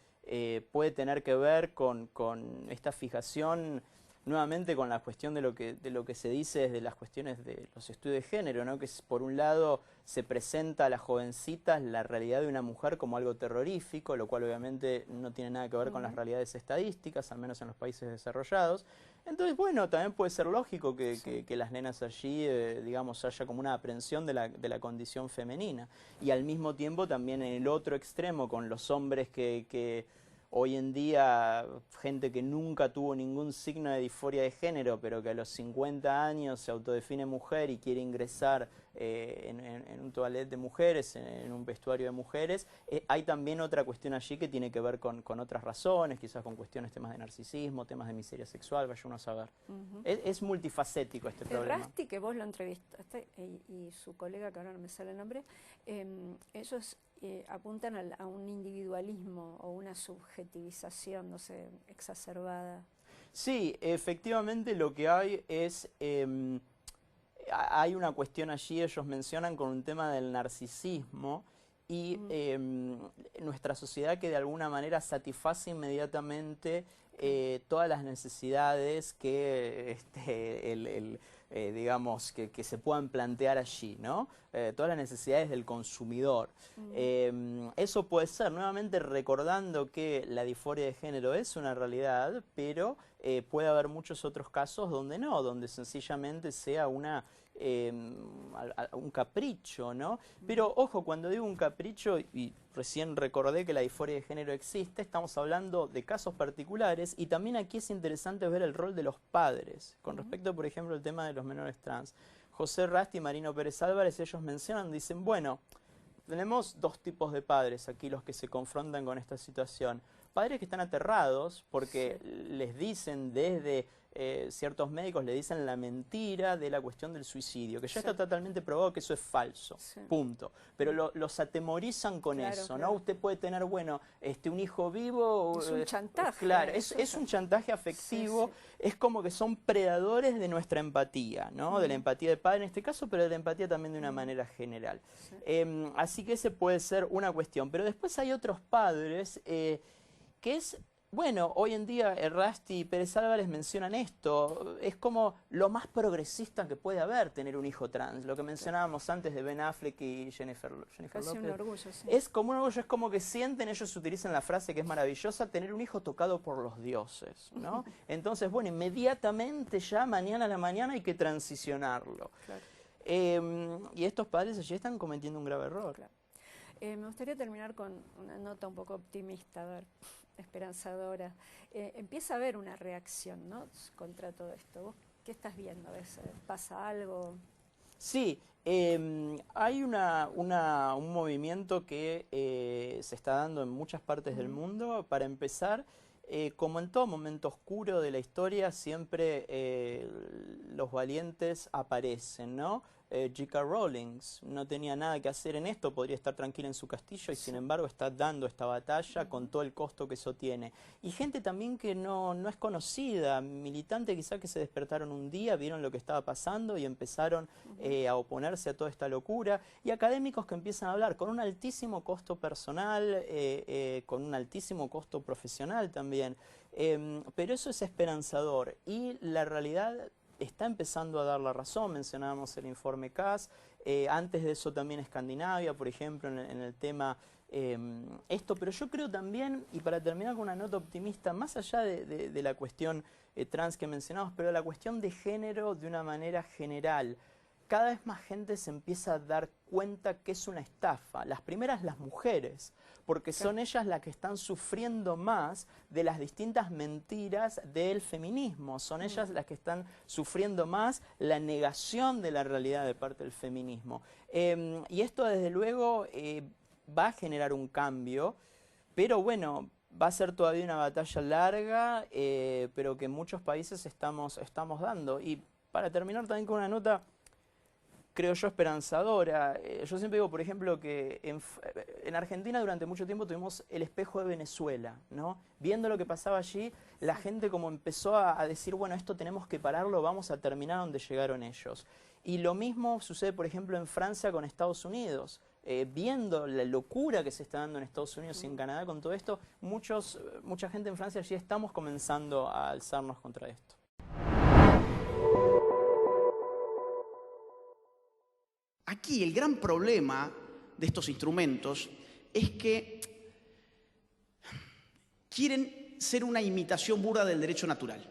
Speaker 2: puede tener que ver con esta fijación, nuevamente con la cuestión de lo que se dice desde las cuestiones de los estudios de género, ¿no? Que por un lado se presenta a las jovencitas la realidad de una mujer como algo terrorífico, lo cual obviamente no tiene nada que ver con las realidades estadísticas, al menos en los países desarrollados. Entonces, bueno, también puede ser lógico que las nenas allí, digamos, haya como una aprehensión de la condición femenina. Y al mismo tiempo también en el otro extremo, con los hombres que hoy en día, gente que nunca tuvo ningún signo de disforia de género, pero que a los 50 años se autodefine mujer y quiere ingresar en un toilet de mujeres, en un vestuario de mujeres, hay también otra cuestión allí que tiene que ver con otras razones, quizás con cuestiones, temas de narcisismo, temas de miseria sexual, vaya uno a saber. Es multifacético este problema.
Speaker 1: Rasti, que vos lo entrevistaste, y su colega, que ahora no me sale el nombre, ellos apuntan a un individualismo o una subjetivización, no sé, exacerbada.
Speaker 2: Sí, efectivamente lo que hay es... hay una cuestión allí, ellos mencionan con un tema del narcisismo y nuestra sociedad que de alguna manera satisface inmediatamente todas las necesidades que digamos que se puedan plantear allí, ¿no? Todas las necesidades del consumidor. Eso puede ser, nuevamente recordando que la disforia de género es una realidad, pero puede haber muchos otros casos donde no, donde sencillamente sea un capricho, ¿no? Pero ojo, cuando digo un capricho, y recién recordé que la disforia de género existe, estamos hablando de casos particulares, y también aquí es interesante ver el rol de los padres, con respecto, por ejemplo, al tema de los menores trans. José Rasti y Marino Pérez Álvarez, ellos mencionan, dicen, bueno, tenemos dos tipos de padres aquí los que se confrontan con esta situación. Padres que están aterrados porque les dicen desde ciertos médicos, le dicen la mentira de la cuestión del suicidio, que ya está totalmente probado que eso es falso, punto. Pero los atemorizan con eso, ¿no? Usted puede tener, bueno, un hijo vivo...
Speaker 1: Es un chantaje.
Speaker 2: Claro, es un chantaje afectivo, es como que son predadores de nuestra empatía, ¿no? De la empatía del padre en este caso, pero de la empatía también de una manera general. Así que ese puede ser una cuestión. Pero después hay otros padres que es... Bueno, hoy en día Rasti y Pérez Álvarez mencionan esto, es como lo más progresista que puede haber tener un hijo trans, lo que mencionábamos antes de Ben Affleck y Jennifer
Speaker 1: Casi
Speaker 2: Lopez.
Speaker 1: un orgullo, sí.
Speaker 2: Es como un orgullo, es como que sienten, ellos utilizan la frase que es maravillosa, tener un hijo tocado por los dioses, ¿no? Entonces, bueno, inmediatamente ya mañana a la mañana hay que transicionarlo. Y estos padres allí están cometiendo un grave error.
Speaker 1: Me gustaría terminar con una nota un poco optimista, a ver, esperanzadora. Empieza a haber una reacción, ¿no?, contra todo esto. ¿Vos qué estás viendo? ¿Pasa algo?
Speaker 2: Sí, hay un movimiento que se está dando en muchas partes del mundo. Para empezar, como en todo momento oscuro de la historia, siempre los valientes aparecen, ¿no? J.K. Rowling no tenía nada que hacer en esto, podría estar tranquila en su castillo y sin embargo está dando esta batalla con todo el costo que eso tiene. Y gente también que no es conocida, militante quizá que se despertaron un día, vieron lo que estaba pasando y empezaron a oponerse a toda esta locura. Y académicos que empiezan a hablar con un altísimo costo personal, con un altísimo costo profesional también. Pero eso es esperanzador y la realidad está empezando a dar la razón. Mencionábamos el informe CAS, antes de eso también Escandinavia, por ejemplo, en el tema esto, pero yo creo también, y para terminar con una nota optimista, más allá de la cuestión trans que mencionamos, pero la cuestión de género de una manera general, cada vez más gente se empieza a dar cuenta que es una estafa. Las primeras, las mujeres, porque son ellas las que están sufriendo más de las distintas mentiras del feminismo. Son ellas las que están sufriendo más la negación de la realidad de parte del feminismo. Y esto, desde luego, va a generar un cambio, pero bueno, va a ser todavía una batalla larga, pero que en muchos países estamos dando. Y para terminar también con una nota, creo yo, esperanzadora. Yo siempre digo, por ejemplo, que en Argentina durante mucho tiempo tuvimos el espejo de Venezuela, ¿no? Viendo lo que pasaba allí, la gente como empezó a decir, bueno, esto tenemos que pararlo, vamos a terminar donde llegaron ellos. Y lo mismo sucede, por ejemplo, en Francia con Estados Unidos. Viendo la locura que se está dando en Estados Unidos y en Canadá con todo esto, mucha gente en Francia allí estamos comenzando a alzarnos contra esto.
Speaker 3: Aquí el gran problema de estos instrumentos es que quieren ser una imitación burda del derecho natural.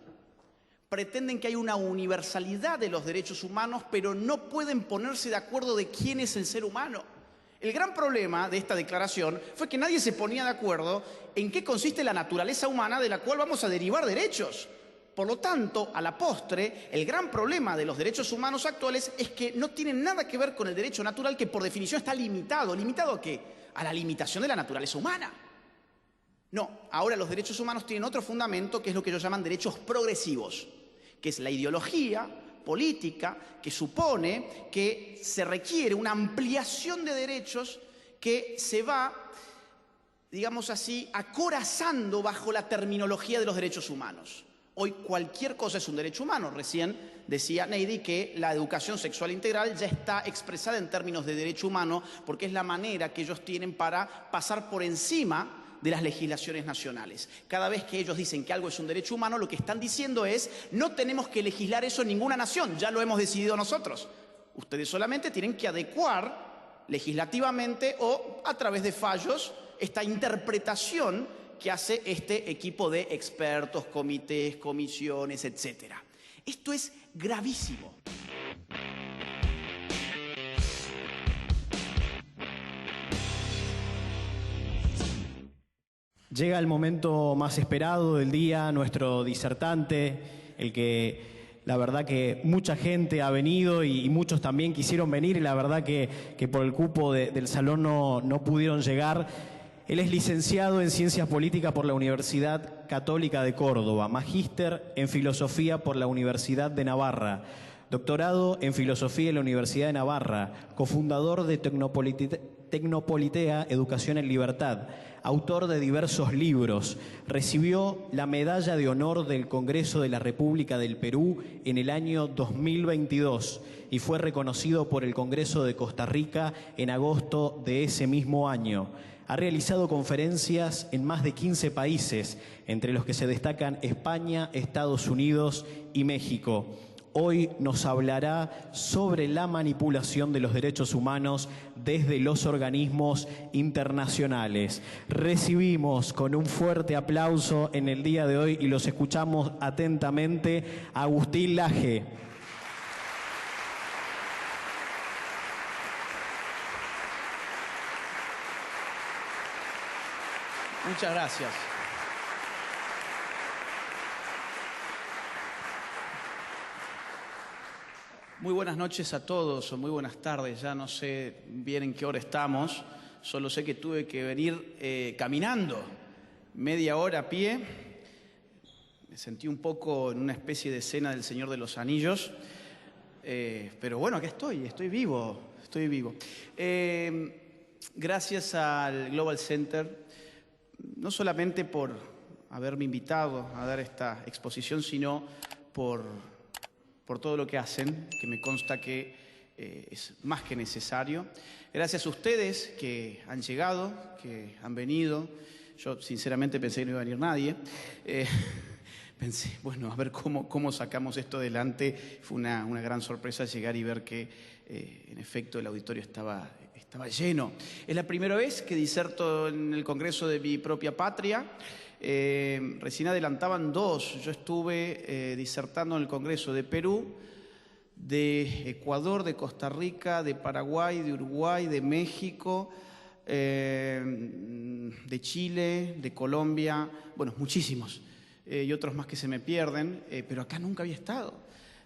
Speaker 3: Pretenden que hay una universalidad de los derechos humanos, pero no pueden ponerse de acuerdo de quién es el ser humano. El gran problema de esta declaración fue que nadie se ponía de acuerdo en qué consiste la naturaleza humana de la cual vamos a derivar derechos. Por lo tanto, a la postre, el gran problema de los derechos humanos actuales es que no tienen nada que ver con el derecho natural, que por definición está limitado. ¿Limitado a qué? A la limitación de la naturaleza humana. No, ahora los derechos humanos tienen otro fundamento, que es lo que ellos llaman derechos progresivos, que es la ideología política que supone que se requiere una ampliación de derechos que se va, digamos así, acorazando bajo la terminología de los derechos humanos. Hoy cualquier cosa es un derecho humano. Recién decía Neidi que la educación sexual integral ya está expresada en términos de derecho humano porque es la manera que ellos tienen para pasar por encima de las legislaciones nacionales. Cada vez que ellos dicen que algo es un derecho humano, lo que están diciendo es: no tenemos que legislar eso en ninguna nación, ya lo hemos decidido nosotros. Ustedes solamente tienen que adecuar legislativamente o a través de fallos esta interpretación que hace este equipo de expertos, comités, comisiones, etc. Esto es gravísimo.
Speaker 4: Llega el momento más esperado del día, nuestro disertante, el que la verdad que mucha gente ha venido y muchos también quisieron venir y la verdad que por el cupo del salón no pudieron llegar. Él es licenciado en Ciencias Políticas por la Universidad Católica de Córdoba, magíster en Filosofía por la Universidad de Navarra, doctorado en Filosofía en la Universidad de Navarra, cofundador de Tecnopolitea Educación en Libertad, autor de diversos libros. Recibió la Medalla de Honor del Congreso de la República del Perú en el año 2022 y fue reconocido por el Congreso de Costa Rica en agosto de ese mismo año. Ha realizado conferencias en más de 15 países, entre los que se destacan España, Estados Unidos y México. Hoy nos hablará sobre la manipulación de los derechos humanos desde los organismos internacionales. Recibimos con un fuerte aplauso en el día de hoy y los escuchamos atentamente a Agustín Laje.
Speaker 3: Muchas gracias. Muy buenas noches a todos, o muy buenas tardes, ya no sé bien en qué hora estamos, solo sé que tuve que venir caminando media hora a pie. Me sentí un poco en una especie de escena del Señor de los Anillos, pero bueno, acá estoy vivo. Gracias al Global Center, no solamente por haberme invitado a dar esta exposición, sino por todo lo que hacen, que me consta que es más que necesario. Gracias a ustedes que han llegado, que han venido. Yo sinceramente pensé que no iba a venir nadie. Pensé, bueno, a ver cómo sacamos esto adelante. Fue una gran sorpresa llegar y ver que en efecto el auditorio estaba lleno. Es la primera vez que diserto en el Congreso de mi propia patria. Recién adelantaban dos. Yo estuve disertando en el Congreso de Perú, de Ecuador, de Costa Rica, de Paraguay, de Uruguay, de México, de Chile, de Colombia, bueno, muchísimos, y otros más que se me pierden, pero acá nunca había estado.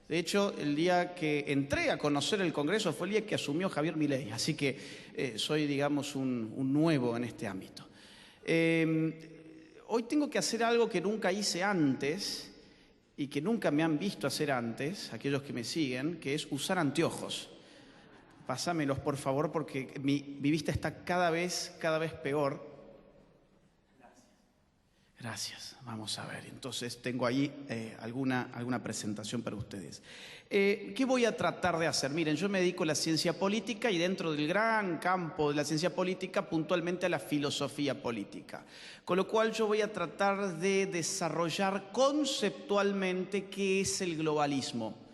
Speaker 3: De hecho, el día que entré a conocer el Congreso fue el día que asumió Javier Milei, así que soy, digamos, un nuevo en este ámbito. Hoy tengo que hacer algo que nunca hice antes y que nunca me han visto hacer antes, aquellos que me siguen, que es usar anteojos. Pásamelos, por favor, porque mi vista está cada vez peor. Gracias. Vamos a ver. Entonces tengo ahí alguna presentación para ustedes. ¿Qué voy a tratar de hacer? Miren, yo me dedico a la ciencia política y dentro del gran campo de la ciencia política, puntualmente a la filosofía política. Con lo cual yo voy a tratar de desarrollar conceptualmente qué es el globalismo.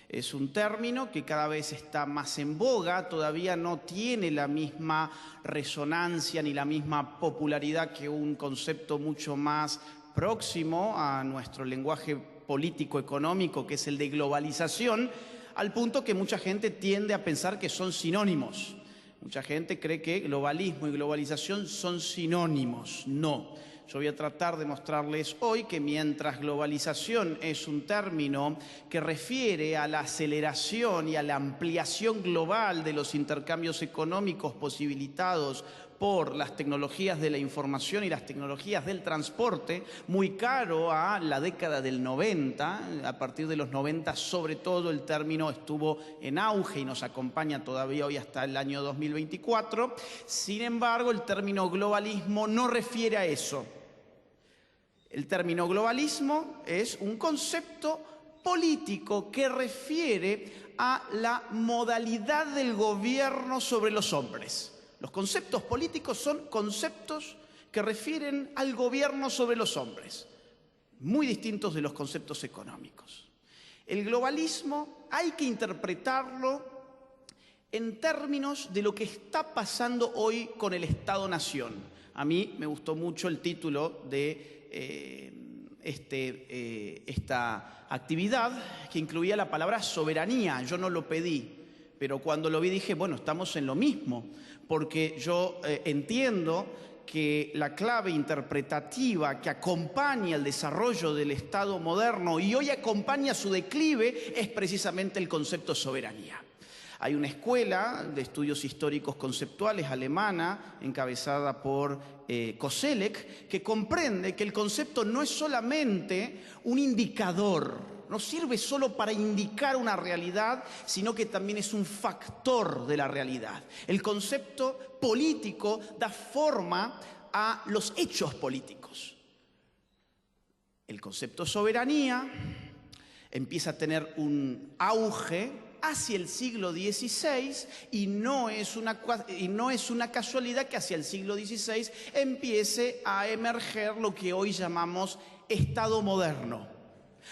Speaker 3: Es un término que cada vez está más en boga, todavía no tiene la misma resonancia ni la misma popularidad que un concepto mucho más próximo a nuestro lenguaje político-económico, que es el de globalización, al punto que mucha gente tiende a pensar que son sinónimos. Mucha gente cree que globalismo y globalización son sinónimos. No. Yo voy a tratar de mostrarles hoy que mientras globalización es un término que refiere a la aceleración y a la ampliación global de los intercambios económicos posibilitados por las tecnologías de la información y las tecnologías del transporte, muy caro a la década del 90, a partir de los 90 sobre todo el término estuvo en auge y nos acompaña todavía hoy hasta el año 2024. Sin embargo, el término globalismo no refiere a eso. El término globalismo es un concepto político que refiere a la modalidad del gobierno sobre los hombres. Los conceptos políticos son conceptos que refieren al gobierno sobre los hombres, muy distintos de los conceptos económicos. El globalismo hay que interpretarlo en términos de lo que está pasando hoy con el Estado-Nación. A mí me gustó mucho el título de esta actividad, que incluía la palabra soberanía. Yo no lo pedí, pero cuando lo vi dije, bueno, estamos en lo mismo, porque yo entiendo que la clave interpretativa que acompaña el desarrollo del Estado moderno y hoy acompaña su declive es precisamente el concepto soberanía. Hay una escuela de estudios históricos conceptuales alemana, encabezada por Koselleck, que comprende que el concepto no es solamente un indicador, no sirve solo para indicar una realidad, sino que también es un factor de la realidad. El concepto político da forma a los hechos políticos. El concepto soberanía empieza a tener un auge hacia el siglo XVI y no es una casualidad que hacia el siglo XVI empiece a emerger lo que hoy llamamos Estado moderno.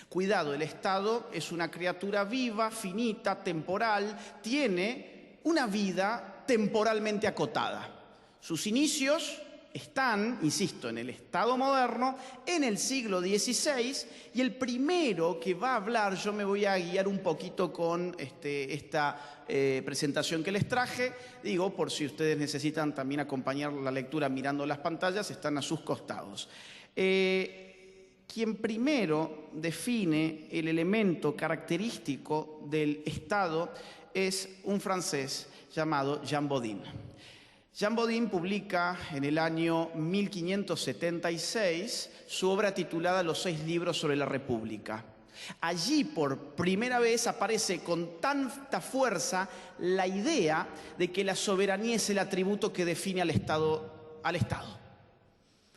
Speaker 3: Cuidado, el Estado es una criatura viva, finita, temporal, tiene una vida temporalmente acotada. Sus inicios están, insisto, en el Estado moderno, en el siglo XVI, y el primero que va a hablar, yo me voy a guiar un poquito con esta presentación que les traje, digo, por si ustedes necesitan también acompañar la lectura mirando las pantallas, están a sus costados. quien primero define el elemento característico del Estado es un francés llamado Jean Bodin. Jean Bodin publica en el año 1576 su obra titulada Los 6 libros sobre la República. Allí por primera vez aparece con tanta fuerza la idea de que la soberanía es el atributo que define al Estado.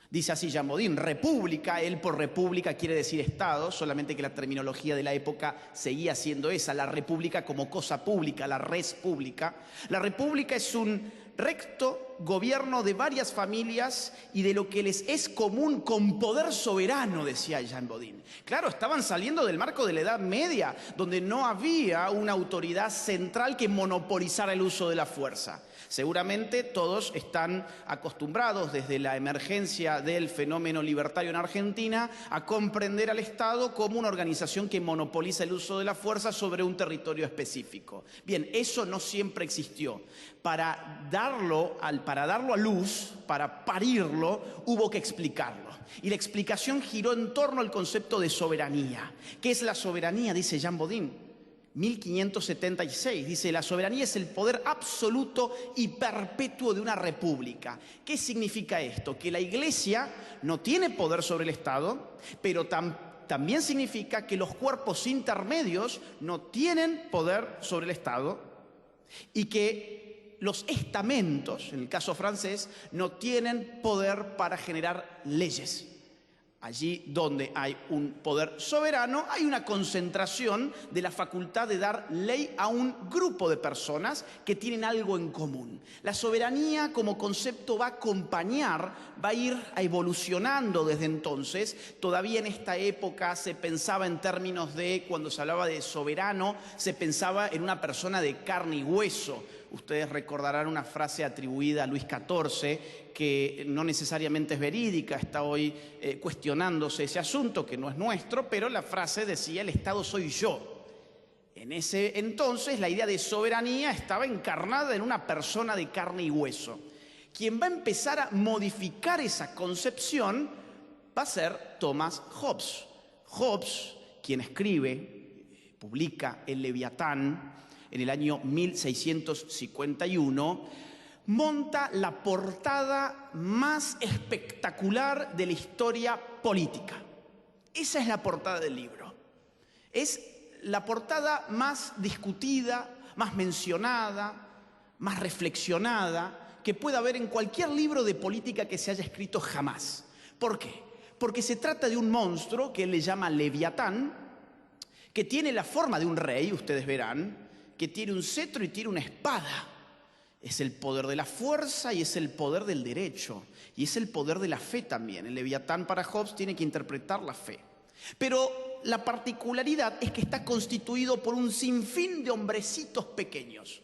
Speaker 3: Dice así Jean Bodin, república, él por república quiere decir Estado, solamente que la terminología de la época seguía siendo esa, la república como cosa pública, la res pública. La república es un recto gobierno de varias familias y de lo que les es común con poder soberano, decía Jean Bodin. Claro, estaban saliendo del marco de la Edad Media, donde no había una autoridad central que monopolizara el uso de la fuerza. Seguramente todos están acostumbrados desde la emergencia del fenómeno libertario en Argentina a comprender al Estado como una organización que monopoliza el uso de la fuerza sobre un territorio específico. Bien, eso no siempre existió. Para darlo a luz, para parirlo, hubo que explicarlo. Y la explicación giró en torno al concepto de soberanía. ¿Qué es la soberanía? Dice Jean Bodin. 1576, dice, la soberanía es el poder absoluto y perpetuo de una república. ¿Qué significa esto? Que la Iglesia no tiene poder sobre el Estado, pero también significa que los cuerpos intermedios no tienen poder sobre el Estado y que los estamentos, en el caso francés, no tienen poder para generar leyes. Allí donde hay un poder soberano, hay una concentración de la facultad de dar ley a un grupo de personas que tienen algo en común. La soberanía como concepto va a acompañar, va a ir evolucionando desde entonces. Todavía en esta época se pensaba en términos de, cuando se hablaba de soberano, se pensaba en una persona de carne y hueso. Ustedes recordarán una frase atribuida a Luis XIV que no necesariamente es verídica, está hoy cuestionándose ese asunto que no es nuestro, pero la frase decía: el Estado soy yo. En ese entonces la idea de soberanía estaba encarnada en una persona de carne y hueso. Quien va a empezar a modificar esa concepción va a ser Thomas Hobbes. Hobbes, quien publica el Leviatán, en el año 1651, monta la portada más espectacular de la historia política. Esa es la portada del libro. Es la portada más discutida, más mencionada, más reflexionada que pueda haber en cualquier libro de política que se haya escrito jamás. ¿Por qué? Porque se trata de un monstruo que él le llama Leviatán, que tiene la forma de un rey, ustedes verán, que tiene un cetro y tiene una espada. Es el poder de la fuerza y es el poder del derecho. Y es el poder de la fe también. El Leviatán para Hobbes tiene que interpretar la fe. Pero la particularidad es que está constituido por un sinfín de hombrecitos pequeños.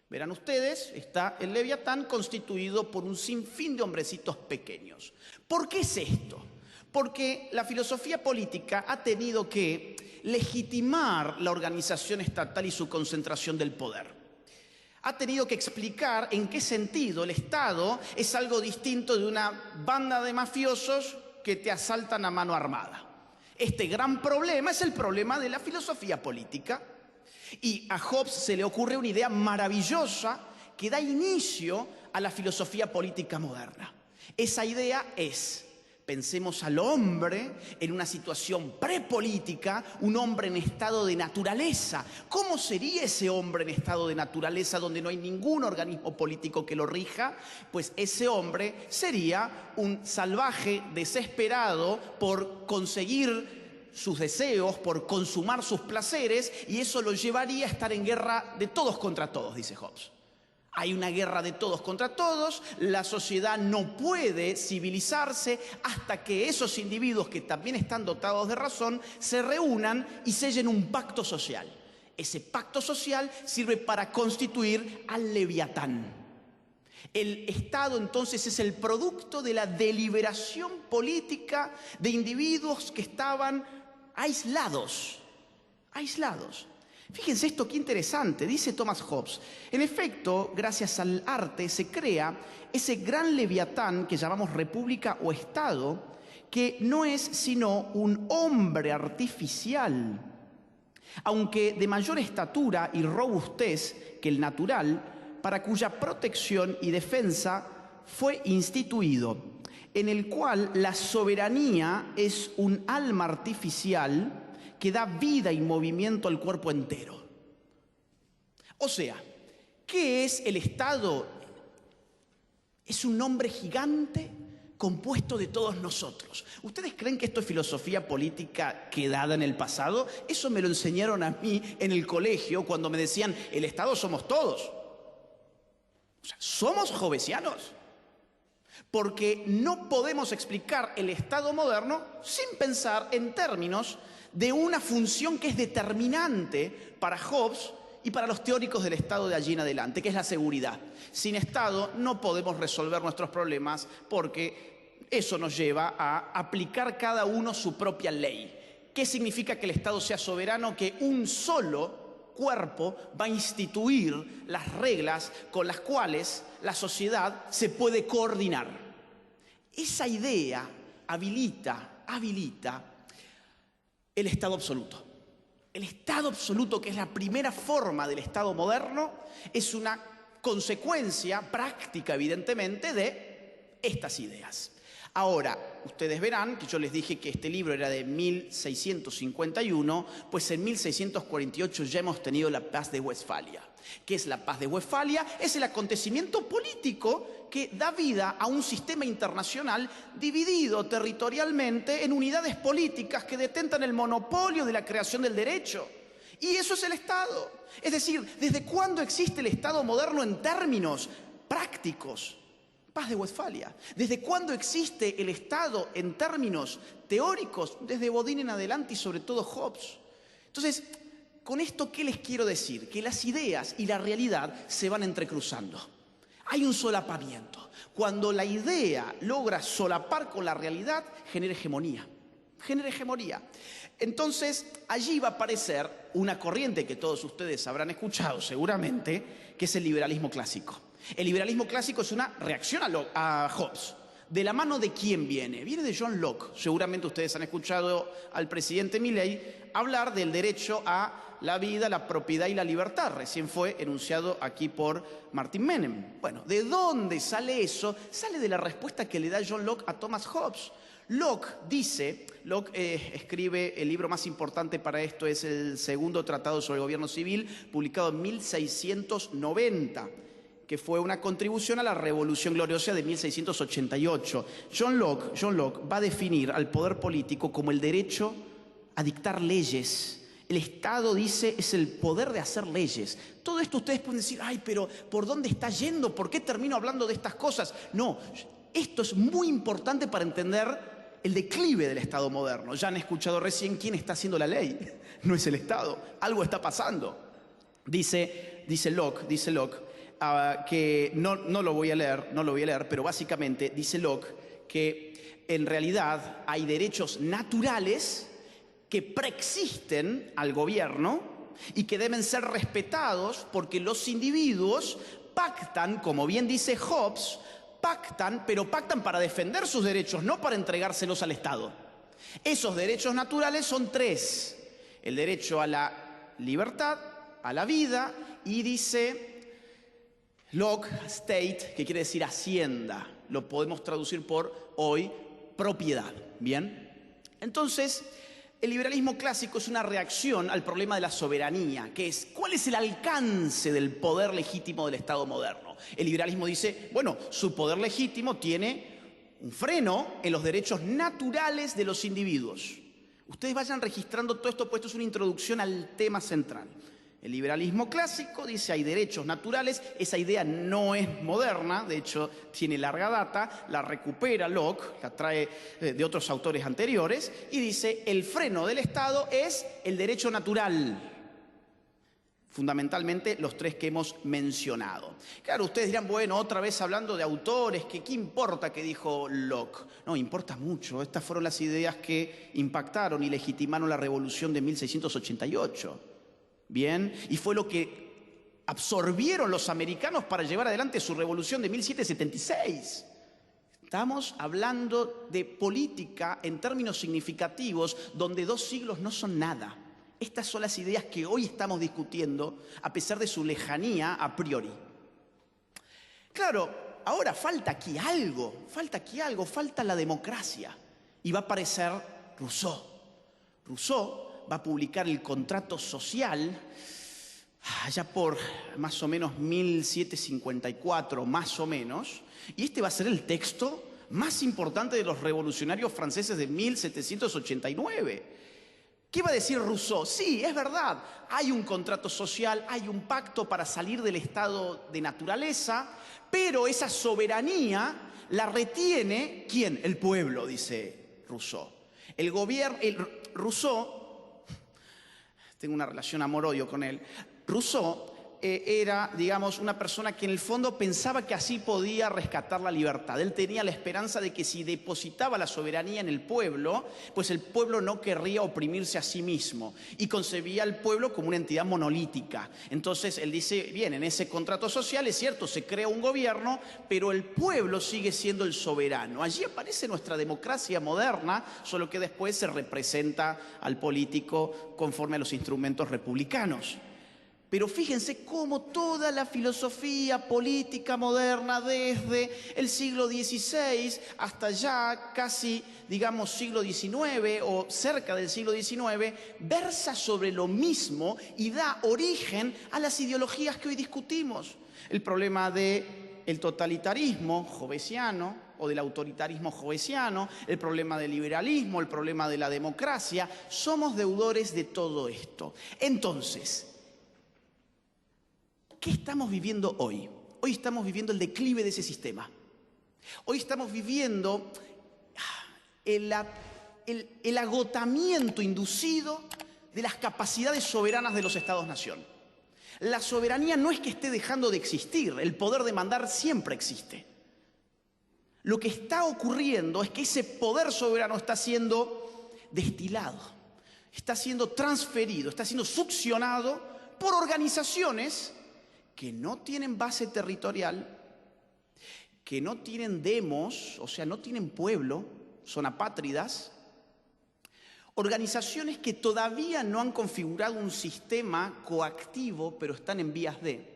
Speaker 3: Verán ustedes, está el Leviatán constituido por un sinfín de hombrecitos pequeños. ¿Por qué es esto? Porque la filosofía política ha tenido que legitimar la organización estatal y su concentración del poder. Ha tenido que explicar en qué sentido el Estado es algo distinto de una banda de mafiosos que te asaltan a mano armada. Este gran problema es el problema de la filosofía política. Y a Hobbes se le ocurre una idea maravillosa que da inicio a la filosofía política moderna. Esa idea es: pensemos al hombre en una situación prepolítica, un hombre en estado de naturaleza. ¿Cómo sería ese hombre en estado de naturaleza donde no hay ningún organismo político que lo rija? Pues ese hombre sería un salvaje desesperado por conseguir sus deseos, por consumar sus placeres, y eso lo llevaría a estar en guerra de todos contra todos, dice Hobbes. Hay una guerra de todos contra todos, la sociedad no puede civilizarse hasta que esos individuos que también están dotados de razón se reúnan y sellen un pacto social. Ese pacto social sirve para constituir al Leviatán. El Estado entonces es el producto de la deliberación política de individuos que estaban aislados. Fíjense esto, qué interesante, dice Thomas Hobbes. En efecto, gracias al arte se crea ese gran Leviatán que llamamos república o Estado, que no es sino un hombre artificial, aunque de mayor estatura y robustez que el natural, para cuya protección y defensa fue instituido, en el cual la soberanía es un alma artificial que da vida y movimiento al cuerpo entero. O sea, ¿qué es el Estado? Es un hombre gigante compuesto de todos nosotros. ¿Ustedes creen que esto es filosofía política quedada en el pasado? Eso me lo enseñaron a mí en el colegio cuando me decían, el Estado somos todos. O sea, somos jovesianos. Porque no podemos explicar el Estado moderno sin pensar en términos de una función que es determinante para Hobbes y para los teóricos del Estado de allí en adelante, que es la seguridad. Sin Estado no podemos resolver nuestros problemas porque eso nos lleva a aplicar cada uno su propia ley. ¿Qué significa que el Estado sea soberano? Que un solo cuerpo va a instituir las reglas con las cuales la sociedad se puede coordinar. Esa idea habilita el Estado absoluto. El Estado absoluto, que es la primera forma del Estado moderno, es una consecuencia práctica, evidentemente, de estas ideas. Ahora, ustedes verán que yo les dije que este libro era de 1651, pues en 1648 ya hemos tenido la Paz de Westfalia. ¿Qué es la Paz de Westfalia? Es el acontecimiento político que da vida a un sistema internacional dividido territorialmente en unidades políticas que detentan el monopolio de la creación del derecho. Y eso es el Estado. Es decir, ¿desde cuándo existe el Estado moderno en términos prácticos? Paz de Westfalia. ¿Desde cuándo existe el Estado en términos teóricos? Desde Bodin en adelante y sobre todo Hobbes. Entonces, con esto, ¿qué les quiero decir? Que las ideas y la realidad se van entrecruzando. Hay un solapamiento. Cuando la idea logra solapar con la realidad, genera hegemonía. Genera hegemonía. Entonces, allí va a aparecer una corriente que todos ustedes habrán escuchado seguramente, que es el liberalismo clásico. El liberalismo clásico es una reacción a Hobbes. ¿De la mano de quién viene? Viene de John Locke. Seguramente ustedes han escuchado al presidente Milley hablar del derecho a la vida, la propiedad y la libertad. Recién fue enunciado aquí por Martin Menem. Bueno, ¿de dónde sale eso? Sale de la respuesta que le da John Locke a Thomas Hobbes. Locke escribe el libro más importante para esto, es el segundo tratado sobre el gobierno civil, publicado en 1690. Que fue una contribución a la Revolución Gloriosa de 1688. John Locke va a definir al poder político como el derecho a dictar leyes. El Estado, dice, es el poder de hacer leyes. Todo esto ustedes pueden decir, ay, pero ¿por dónde está yendo? ¿Por qué termino hablando de estas cosas? No, esto es muy importante para entender el declive del Estado moderno. Ya han escuchado recién quién está haciendo la ley. No es el Estado, algo está pasando. Dice Locke, que no lo voy a leer, pero básicamente dice Locke que en realidad hay derechos naturales que preexisten al gobierno y que deben ser respetados porque los individuos pactan, como bien dice Hobbes, pero pactan para defender sus derechos, no para entregárselos al Estado. Esos derechos naturales son tres: el derecho a la libertad, a la vida, y dice Locke, state, que quiere decir hacienda. Lo podemos traducir por hoy propiedad. ¿Bien? Entonces, el liberalismo clásico es una reacción al problema de la soberanía, que es ¿cuál es el alcance del poder legítimo del Estado moderno? El liberalismo dice, bueno, su poder legítimo tiene un freno en los derechos naturales de los individuos. Ustedes vayan registrando todo esto, pues esto es una introducción al tema central. El liberalismo clásico dice hay derechos naturales, esa idea no es moderna, de hecho tiene larga data, la recupera Locke, la trae de otros autores anteriores, y dice el freno del Estado es el derecho natural. Fundamentalmente los tres que hemos mencionado. Claro, ustedes dirán, bueno, otra vez hablando de autores, ¿qué importa qué dijo Locke? No, importa mucho, estas fueron las ideas que impactaron y legitimaron la revolución de 1688. Bien, y fue lo que absorbieron los americanos para llevar adelante su revolución de 1776. Estamos hablando de política en términos significativos donde 2 siglos no son nada. Estas son las ideas que hoy estamos discutiendo a pesar de su lejanía a priori. Claro, ahora falta aquí algo, falta la democracia. Y va a aparecer Rousseau. Rousseau va a publicar el Contrato Social allá por más o menos 1754, más o menos. Y este va a ser el texto más importante de los revolucionarios franceses de 1789. ¿Qué va a decir Rousseau? Sí, es verdad, hay un contrato social, hay un pacto para salir del estado de naturaleza, pero esa soberanía la retiene, ¿quién? El pueblo, dice Rousseau. Rousseau, tengo una relación amor-odio con él. Rousseau era, digamos, una persona que en el fondo pensaba que así podía rescatar la libertad. Él tenía la esperanza de que si depositaba la soberanía en el pueblo, pues el pueblo no querría oprimirse a sí mismo y concebía al pueblo como una entidad monolítica. Entonces él dice, bien, en ese contrato social es cierto, se crea un gobierno, pero el pueblo sigue siendo el soberano. Allí aparece nuestra democracia moderna, solo que después se representa al político conforme a los instrumentos republicanos. Pero fíjense cómo toda la filosofía política moderna desde el siglo XVI hasta ya casi, digamos, siglo XIX o cerca del siglo XIX, versa sobre lo mismo y da origen a las ideologías que hoy discutimos. El problema del totalitarismo jobbesiano o del autoritarismo jobbesiano, el problema del liberalismo, el problema de la democracia, somos deudores de todo esto. Entonces, ¿qué estamos viviendo hoy? Hoy estamos viviendo el declive de ese sistema. Hoy estamos viviendo el agotamiento inducido de las capacidades soberanas de los Estados-nación. La soberanía no es que esté dejando de existir, el poder de mandar siempre existe. Lo que está ocurriendo es que ese poder soberano está siendo destilado, está siendo transferido, está siendo succionado por organizaciones que no tienen base territorial, que no tienen demos, o sea, no tienen pueblo, son apátridas, organizaciones que todavía no han configurado un sistema coactivo, pero están en vías de.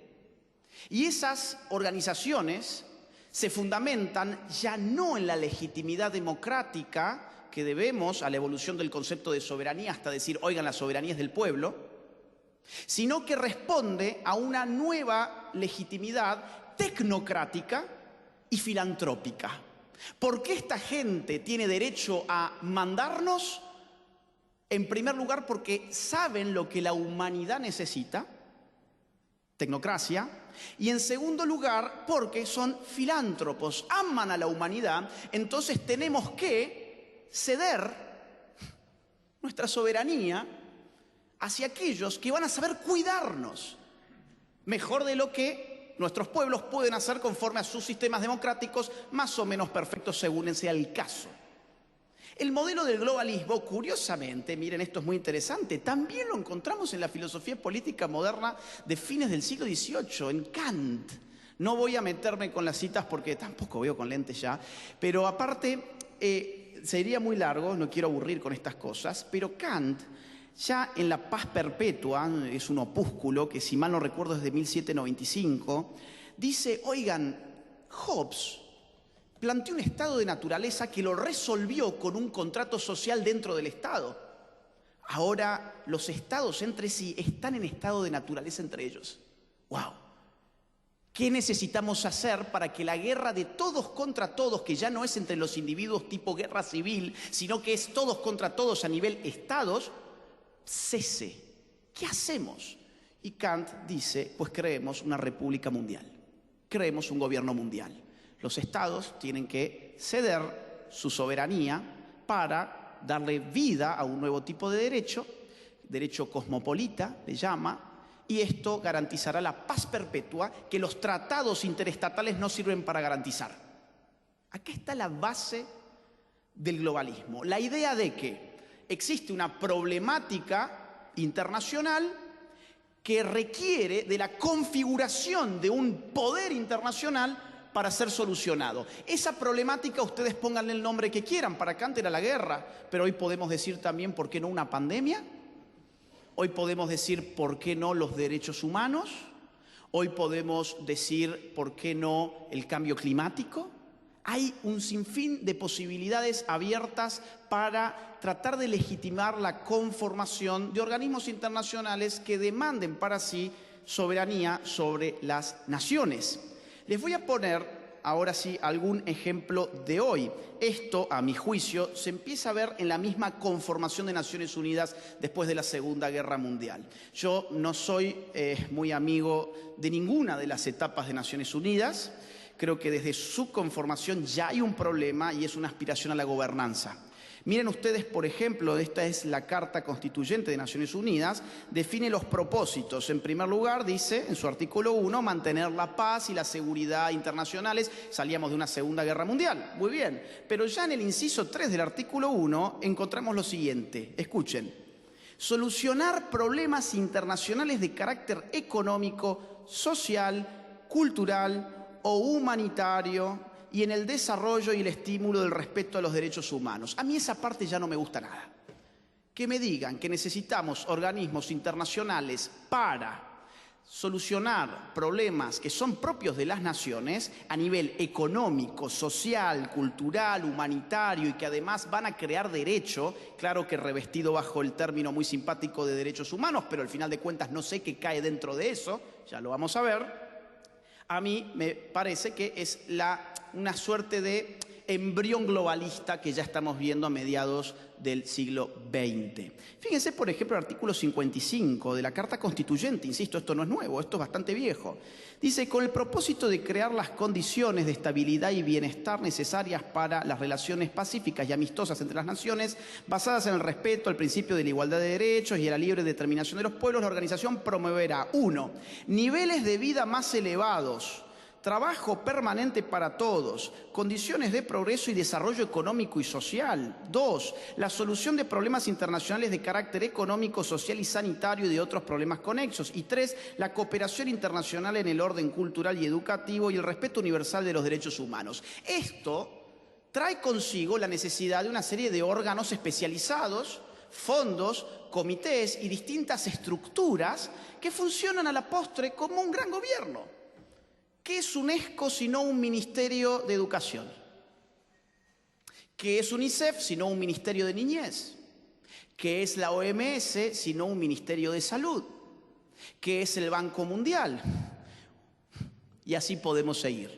Speaker 3: Y esas organizaciones se fundamentan ya no en la legitimidad democrática que debemos a la evolución del concepto de soberanía hasta decir, oigan, la soberanía es del pueblo, sino que responde a una nueva legitimidad tecnocrática y filantrópica. ¿Por qué esta gente tiene derecho a mandarnos? En primer lugar, porque saben lo que la humanidad necesita, tecnocracia, y en segundo lugar, porque son filántropos, aman a la humanidad, entonces tenemos que ceder nuestra soberanía hacia aquellos que van a saber cuidarnos mejor de lo que nuestros pueblos pueden hacer conforme a sus sistemas democráticos más o menos perfectos según sea el caso. El modelo del globalismo, curiosamente, miren, esto es muy interesante, también lo encontramos en la filosofía política moderna de fines del siglo XVIII, en Kant. No voy a meterme con las citas porque tampoco veo con lentes ya, pero aparte sería muy largo, no quiero aburrir con estas cosas, pero Kant, ya en La Paz Perpetua, es un opúsculo que si mal no recuerdo es de 1795, dice, oigan, Hobbes planteó un estado de naturaleza que lo resolvió con un contrato social dentro del Estado. Ahora los estados entre sí están en estado de naturaleza entre ellos. ¡Wow! ¿Qué necesitamos hacer para que la guerra de todos contra todos, que ya no es entre los individuos tipo guerra civil, sino que es todos contra todos a nivel estados, cese? ¿Qué hacemos? Y Kant dice, pues creemos una república mundial, creemos un gobierno mundial. Los estados tienen que ceder su soberanía para darle vida a un nuevo tipo de derecho cosmopolita, le llama, y esto garantizará la paz perpetua que los tratados interestatales no sirven para garantizar. Acá está la base del globalismo, la idea de que existe una problemática internacional que requiere de la configuración de un poder internacional para ser solucionado. Esa problemática ustedes pónganle el nombre que quieran, para acá antes era la guerra, pero hoy podemos decir también, ¿por qué no una pandemia? Hoy podemos decir, ¿por qué no los derechos humanos? Hoy podemos decir, ¿por qué no el cambio climático? Hay un sinfín de posibilidades abiertas para tratar de legitimar la conformación de organismos internacionales que demanden para sí soberanía sobre las naciones. Les voy a poner ahora sí algún ejemplo de hoy. Esto, a mi juicio, se empieza a ver en la misma conformación de Naciones Unidas después de la Segunda Guerra Mundial. Yo no soy muy amigo de ninguna de las etapas de Naciones Unidas. Creo que desde su conformación ya hay un problema y es una aspiración a la gobernanza. Miren ustedes, por ejemplo, esta es la Carta Constituyente de Naciones Unidas, define los propósitos. En primer lugar, dice en su artículo 1, mantener la paz y la seguridad internacionales. Salíamos de una Segunda Guerra Mundial, muy bien. Pero ya en el inciso 3 del artículo 1 encontramos lo siguiente, escuchen. Solucionar problemas internacionales de carácter económico, social, cultural o humanitario y en el desarrollo y el estímulo del respeto a los derechos humanos. A mí esa parte ya no me gusta nada. Que me digan que necesitamos organismos internacionales para solucionar problemas que son propios de las naciones a nivel económico, social, cultural, humanitario y que además van a crear derecho, claro que revestido bajo el término muy simpático de derechos humanos, pero al final de cuentas no sé qué cae dentro de eso, ya lo vamos a ver. A mí me parece que es una suerte de embrión globalista que ya estamos viendo a mediados del siglo XX. Fíjense, por ejemplo, el artículo 55 de la Carta Constituyente, insisto, esto no es nuevo, esto es bastante viejo. Dice, con el propósito de crear las condiciones de estabilidad y bienestar necesarias para las relaciones pacíficas y amistosas entre las naciones, basadas en el respeto al principio de la igualdad de derechos y a la libre determinación de los pueblos, la organización promoverá, 1, niveles de vida más elevados, trabajo permanente para todos, condiciones de progreso y desarrollo económico y social. 2, la solución de problemas internacionales de carácter económico, social y sanitario y de otros problemas conexos. Y 3, la cooperación internacional en el orden cultural y educativo y el respeto universal de los derechos humanos. Esto trae consigo la necesidad de una serie de órganos especializados, fondos, comités y distintas estructuras que funcionan a la postre como un gran gobierno. ¿Qué es UNESCO sino un ministerio de educación? ¿Qué es UNICEF sino un ministerio de niñez? ¿Qué es la OMS sino un ministerio de salud? ¿Qué es el Banco Mundial? Y así podemos seguir.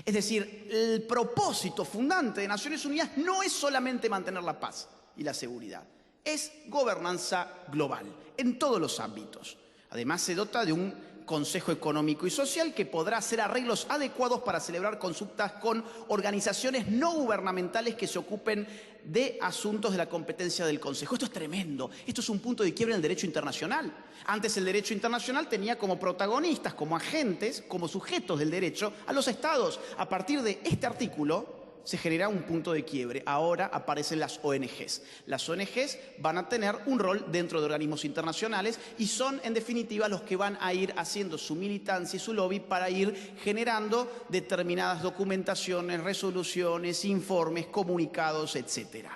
Speaker 3: Es decir, el propósito fundante de Naciones Unidas no es solamente mantener la paz y la seguridad, es gobernanza global en todos los ámbitos. Además, se dota de un Consejo Económico y Social que podrá hacer arreglos adecuados para celebrar consultas con organizaciones no gubernamentales que se ocupen de asuntos de la competencia del Consejo. Esto es tremendo, esto es un punto de quiebre en el derecho internacional. Antes el derecho internacional tenía como protagonistas, como agentes, como sujetos del derecho a los estados. A partir de este artículo se genera un punto de quiebre. Ahora aparecen las ONGs. Las ONGs van a tener un rol dentro de organismos internacionales y son, en definitiva, los que van a ir haciendo su militancia y su lobby para ir generando determinadas documentaciones, resoluciones, informes, comunicados, etc.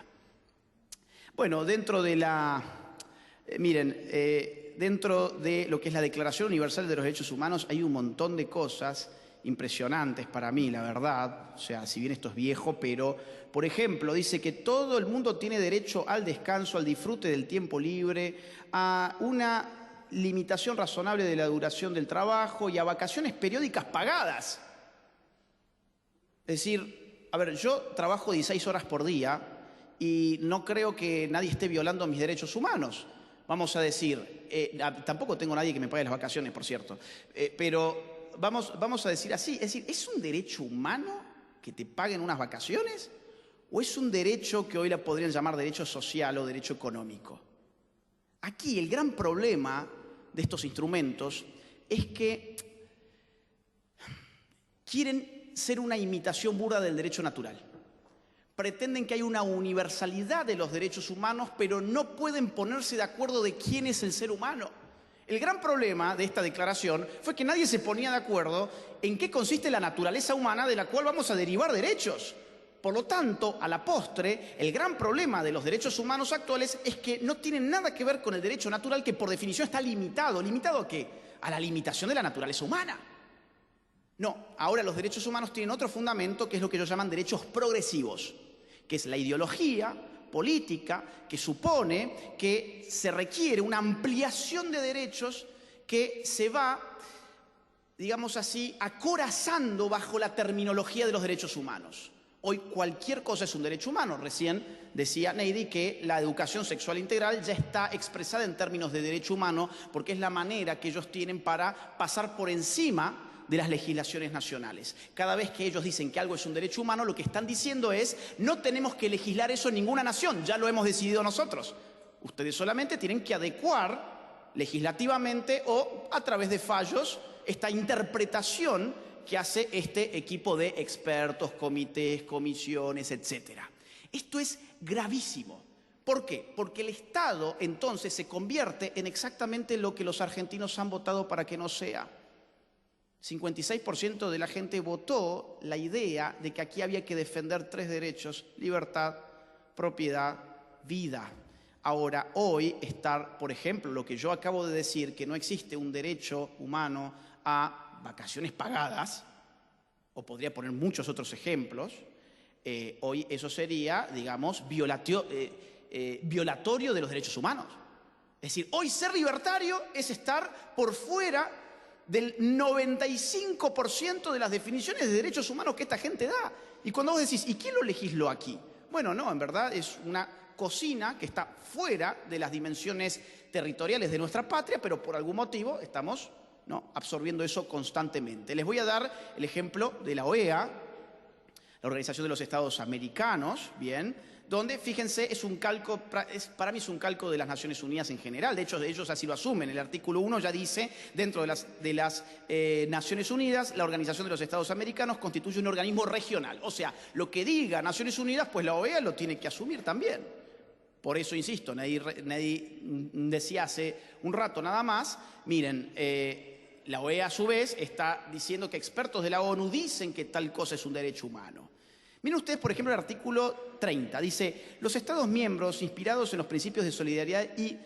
Speaker 3: Bueno, dentro de dentro de lo que es la Declaración Universal de los Derechos Humanos hay un montón de cosas impresionantes para mí, la verdad. O sea, si bien esto es viejo, pero, por ejemplo, dice que todo el mundo tiene derecho al descanso, al disfrute del tiempo libre, a una limitación razonable de la duración del trabajo y a vacaciones periódicas pagadas. Es decir, a ver, yo trabajo 16 horas por día y no creo que nadie esté violando mis derechos humanos. Vamos a decir, tampoco tengo nadie que me pague las vacaciones, por cierto, pero vamos a decir así, es decir, ¿es un derecho humano que te paguen unas vacaciones? ¿O es un derecho que hoy la podrían llamar derecho social o derecho económico? Aquí el gran problema de estos instrumentos es que quieren ser una imitación burda del derecho natural. Pretenden que hay una universalidad de los derechos humanos, pero no pueden ponerse de acuerdo de quién es el ser humano. El gran problema de esta declaración fue que nadie se ponía de acuerdo en qué consiste la naturaleza humana de la cual vamos a derivar derechos. Por lo tanto, a la postre, el gran problema de los derechos humanos actuales es que no tienen nada que ver con el derecho natural, que por definición está limitado. ¿Limitado a qué? A la limitación de la naturaleza humana. No, ahora los derechos humanos tienen otro fundamento, que es lo que ellos llaman derechos progresivos, que es la ideología política que supone que se requiere una ampliación de derechos que se va, digamos así, acorazando bajo la terminología de los derechos humanos. Hoy cualquier cosa es un derecho humano. Recién decía Neidi que la educación sexual integral ya está expresada en términos de derecho humano porque es la manera que ellos tienen para pasar por encima de las legislaciones nacionales. Cada vez que ellos dicen que algo es un derecho humano, lo que están diciendo es: no tenemos que legislar eso en ninguna nación, ya lo hemos decidido nosotros. Ustedes solamente tienen que adecuar legislativamente o a través de fallos esta interpretación que hace este equipo de expertos, comités, comisiones, etc. Esto es gravísimo. ¿Por qué? Porque el Estado entonces se convierte en exactamente lo que los argentinos han votado para que no sea. 56% de la gente votó la idea de que aquí había que defender 3 derechos: libertad, propiedad, vida. Ahora, hoy estar, por ejemplo, lo que yo acabo de decir, que no existe un derecho humano a vacaciones pagadas, o podría poner muchos otros ejemplos, hoy eso sería, digamos, violatorio de los derechos humanos. Es decir, hoy ser libertario es estar por fuera del 95% de las definiciones de derechos humanos que esta gente da. Y cuando vos decís, ¿y quién lo legisló aquí? Bueno, no, en verdad es una cocina que está fuera de las dimensiones territoriales de nuestra patria, pero por algún motivo estamos absorbiendo eso constantemente. Les voy a dar el ejemplo de la OEA, la Organización de los Estados Americanos, bien, donde, fíjense, es un calco, para mí es un calco de las Naciones Unidas en general. De hecho, ellos así lo asumen. El artículo 1 ya dice: dentro de las Naciones Unidas, la Organización de los Estados Americanos constituye un organismo regional. O sea, lo que diga Naciones Unidas, pues la OEA lo tiene que asumir también. Por eso, insisto, Neidi decía hace un rato nada más, miren, la OEA a su vez está diciendo que expertos de la ONU dicen que tal cosa es un derecho humano. Miren ustedes, por ejemplo, el artículo 30. Dice: los Estados miembros, inspirados en los principios de solidaridad y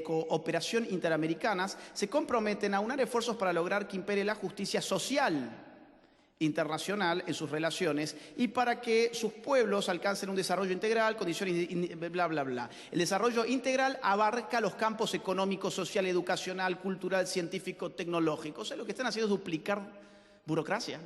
Speaker 3: cooperación interamericanas, se comprometen a unar esfuerzos para lograr que impere la justicia social internacional en sus relaciones y para que sus pueblos alcancen un desarrollo integral, condiciones, bla, bla, bla. El desarrollo integral abarca los campos económico, social, educacional, cultural, científico, tecnológico. O sea, lo que están haciendo es duplicar burocracia.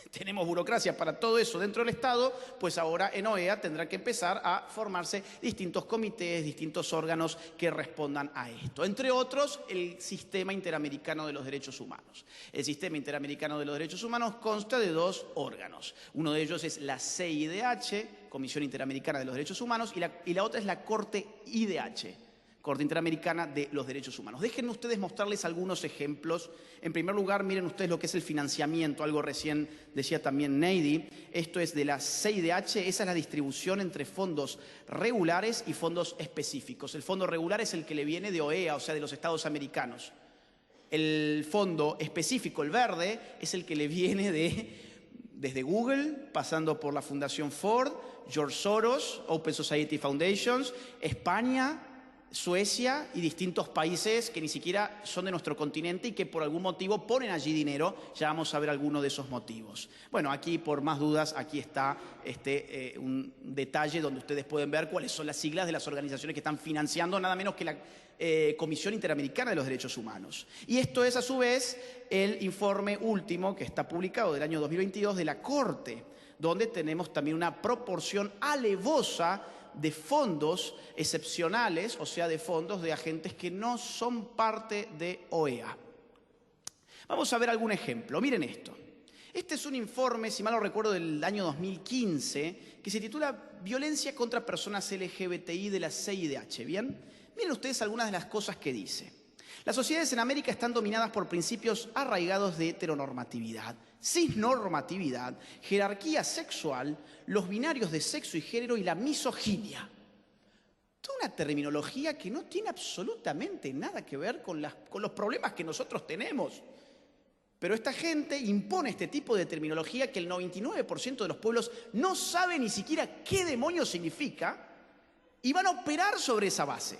Speaker 3: Tenemos burocracia para todo eso dentro del Estado, pues ahora en OEA tendrá que empezar a formarse distintos comités, distintos órganos que respondan a esto. Entre otros, el Sistema Interamericano de los Derechos Humanos. El Sistema Interamericano de los Derechos Humanos consta de 2 órganos. Uno de ellos es la CIDH, Comisión Interamericana de los Derechos Humanos, y la otra es la Corte IDH, Corte Interamericana de los Derechos Humanos. Déjenme ustedes mostrarles algunos ejemplos. En primer lugar, miren ustedes lo que es el financiamiento, algo recién decía también Neidi. Esto es de la CIDH, esa es la distribución entre fondos regulares y fondos específicos. El fondo regular es el que le viene de OEA, o sea, de los Estados americanos. El fondo específico, el verde, es el que le viene desde Google, pasando por la Fundación Ford, George Soros, Open Society Foundations, España, Suecia y distintos países que ni siquiera son de nuestro continente y que por algún motivo ponen allí dinero. Ya vamos a ver algunos de esos motivos. Bueno, aquí por más dudas, aquí está un detalle donde ustedes pueden ver cuáles son las siglas de las organizaciones que están financiando nada menos que la Comisión Interamericana de los Derechos Humanos. Y esto es a su vez el informe último que está publicado del año 2022 de la Corte, donde tenemos también una proporción alevosa de fondos excepcionales, o sea, de fondos de agentes que no son parte de OEA. Vamos a ver algún ejemplo. Miren esto. Este es un informe, si mal no recuerdo, del año 2015, que se titula Violencia contra personas LGBTI de la CIDH. ¿Bien? Miren ustedes algunas de las cosas que dice. Las sociedades en América están dominadas por principios arraigados de heteronormatividad, cisnormatividad, jerarquía sexual, los binarios de sexo y género y la misoginia. toda una terminología que no tiene absolutamente nada que ver con los problemas que nosotros tenemos. Pero esta gente impone este tipo de terminología que el 99% de los pueblos no sabe ni siquiera qué demonios significa y van a operar sobre esa base.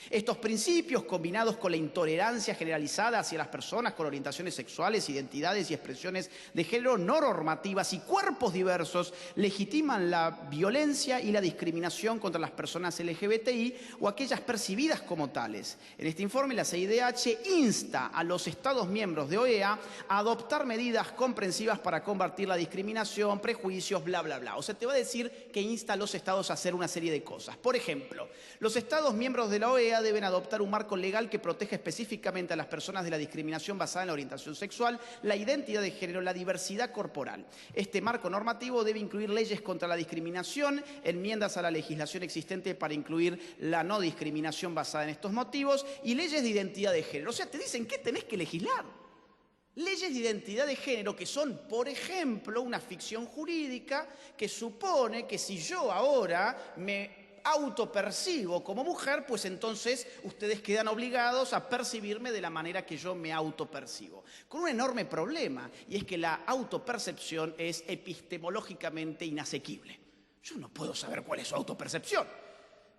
Speaker 3: Estos principios, combinados con la intolerancia generalizada hacia las personas con orientaciones sexuales, identidades y expresiones de género no normativas y cuerpos diversos, legitiman la violencia y la discriminación contra las personas LGBTI o aquellas percibidas como tales. En este informe, la CIDH insta a los Estados miembros de OEA a adoptar medidas comprensivas para combatir la discriminación, prejuicios, bla, bla, bla. O sea, te va a decir que insta a los Estados a hacer una serie de cosas. Por ejemplo, los Estados miembros de la OEA deben adoptar un marco legal que proteja específicamente a las personas de la discriminación basada en la orientación sexual, la identidad de género, la diversidad corporal. Este marco normativo debe incluir leyes contra la discriminación, enmiendas a la legislación existente para incluir la no discriminación basada en estos motivos y leyes de identidad de género. O sea, te dicen qué tenés que legislar. Leyes de identidad de género que son, por ejemplo, una ficción jurídica que supone que si yo ahora me autopercibo como mujer, pues entonces ustedes quedan obligados a percibirme de la manera que yo me autopercibo. Con un enorme problema, y es que la autopercepción es epistemológicamente inasequible. Yo no puedo saber cuál es su autopercepción.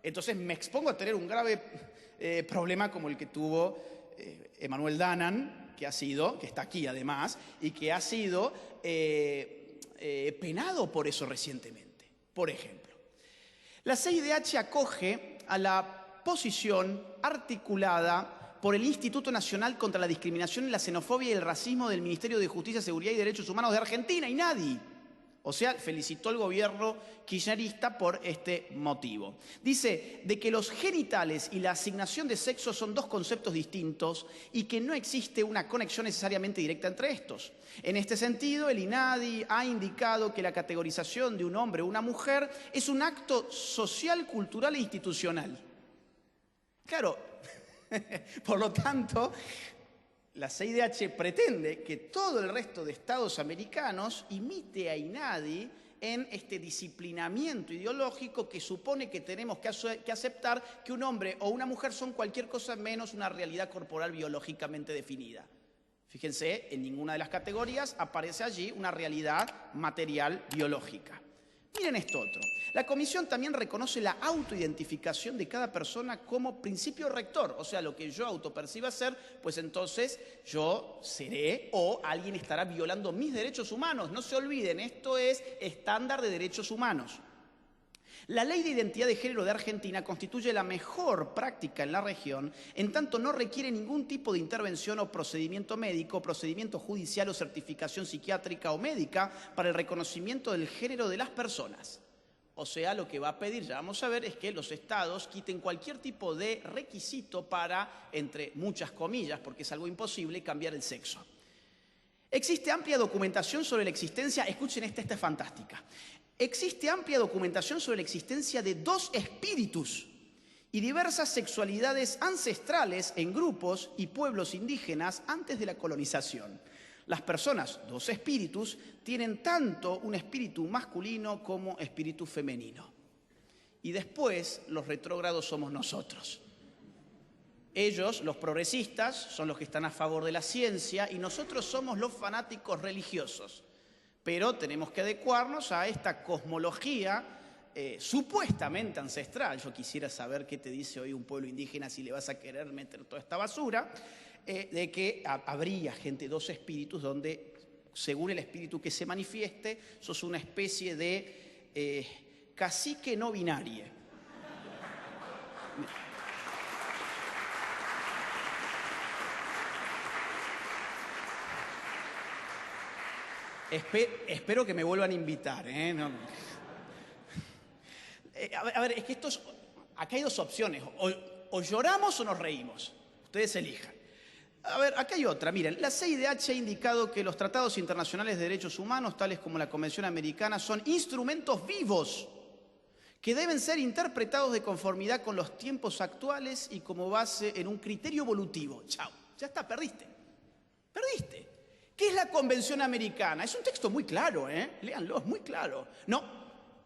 Speaker 3: Entonces me expongo a tener un grave problema como el que tuvo Emmanuel Danan, que está aquí además, y que ha sido penado por eso recientemente, por ejemplo. La CIDH acoge a la posición articulada por el Instituto Nacional contra la Discriminación, la Xenofobia y el Racismo del Ministerio de Justicia, Seguridad y Derechos Humanos de Argentina, INADI. O sea, felicitó al gobierno kirchnerista por este motivo. Dice de que los genitales y la asignación de sexo son dos conceptos distintos y que no existe una conexión necesariamente directa entre estos. En este sentido, el INADI ha indicado que la categorización de un hombre o una mujer es un acto social, cultural e institucional. Claro, por lo tanto, la CIDH pretende que todo el resto de estados americanos imite a INADI en este disciplinamiento ideológico que supone que tenemos que aceptar que un hombre o una mujer son cualquier cosa menos una realidad corporal biológicamente definida. Fíjense, en ninguna de las categorías aparece allí una realidad material biológica. Miren esto otro. La Comisión también reconoce la autoidentificación de cada persona como principio rector. O sea, lo que yo autoperciba ser, pues entonces yo seré o alguien estará violando mis derechos humanos. No se olviden, esto es estándar de derechos humanos. La Ley de Identidad de Género de Argentina constituye la mejor práctica en la región, en tanto no requiere ningún tipo de intervención o procedimiento médico, procedimiento judicial o certificación psiquiátrica o médica para el reconocimiento del género de las personas. O sea, lo que va a pedir, ya vamos a ver, es que los estados quiten cualquier tipo de requisito para, entre muchas comillas, porque es algo imposible, cambiar el sexo. Existe amplia documentación sobre la existencia, escuchen esta es fantástica. Existe amplia documentación sobre la existencia de dos espíritus y diversas sexualidades ancestrales en grupos y pueblos indígenas antes de la colonización. Las personas, dos espíritus, tienen tanto un espíritu masculino como espíritu femenino. Y después, los retrógrados somos nosotros. Ellos, los progresistas, son los que están a favor de la ciencia y nosotros somos los fanáticos religiosos. Pero tenemos que adecuarnos a esta cosmología supuestamente ancestral. Yo quisiera saber qué te dice hoy un pueblo indígena si le vas a querer meter toda esta basura, de que habría gente, dos espíritus, donde según el espíritu que se manifieste, sos una especie de cacique no binario. Espero que me vuelvan a invitar, ¿eh? No. A ver, es que acá hay dos opciones, o lloramos o nos reímos, ustedes elijan. A ver, acá hay otra, miren, la CIDH ha indicado que los tratados internacionales de derechos humanos, tales como la Convención Americana, son instrumentos vivos que deben ser interpretados de conformidad con los tiempos actuales y como base en un criterio evolutivo. Chao, ya está, perdiste. ¿Qué es la Convención Americana? Es un texto muy claro, léanlo, es muy claro. No,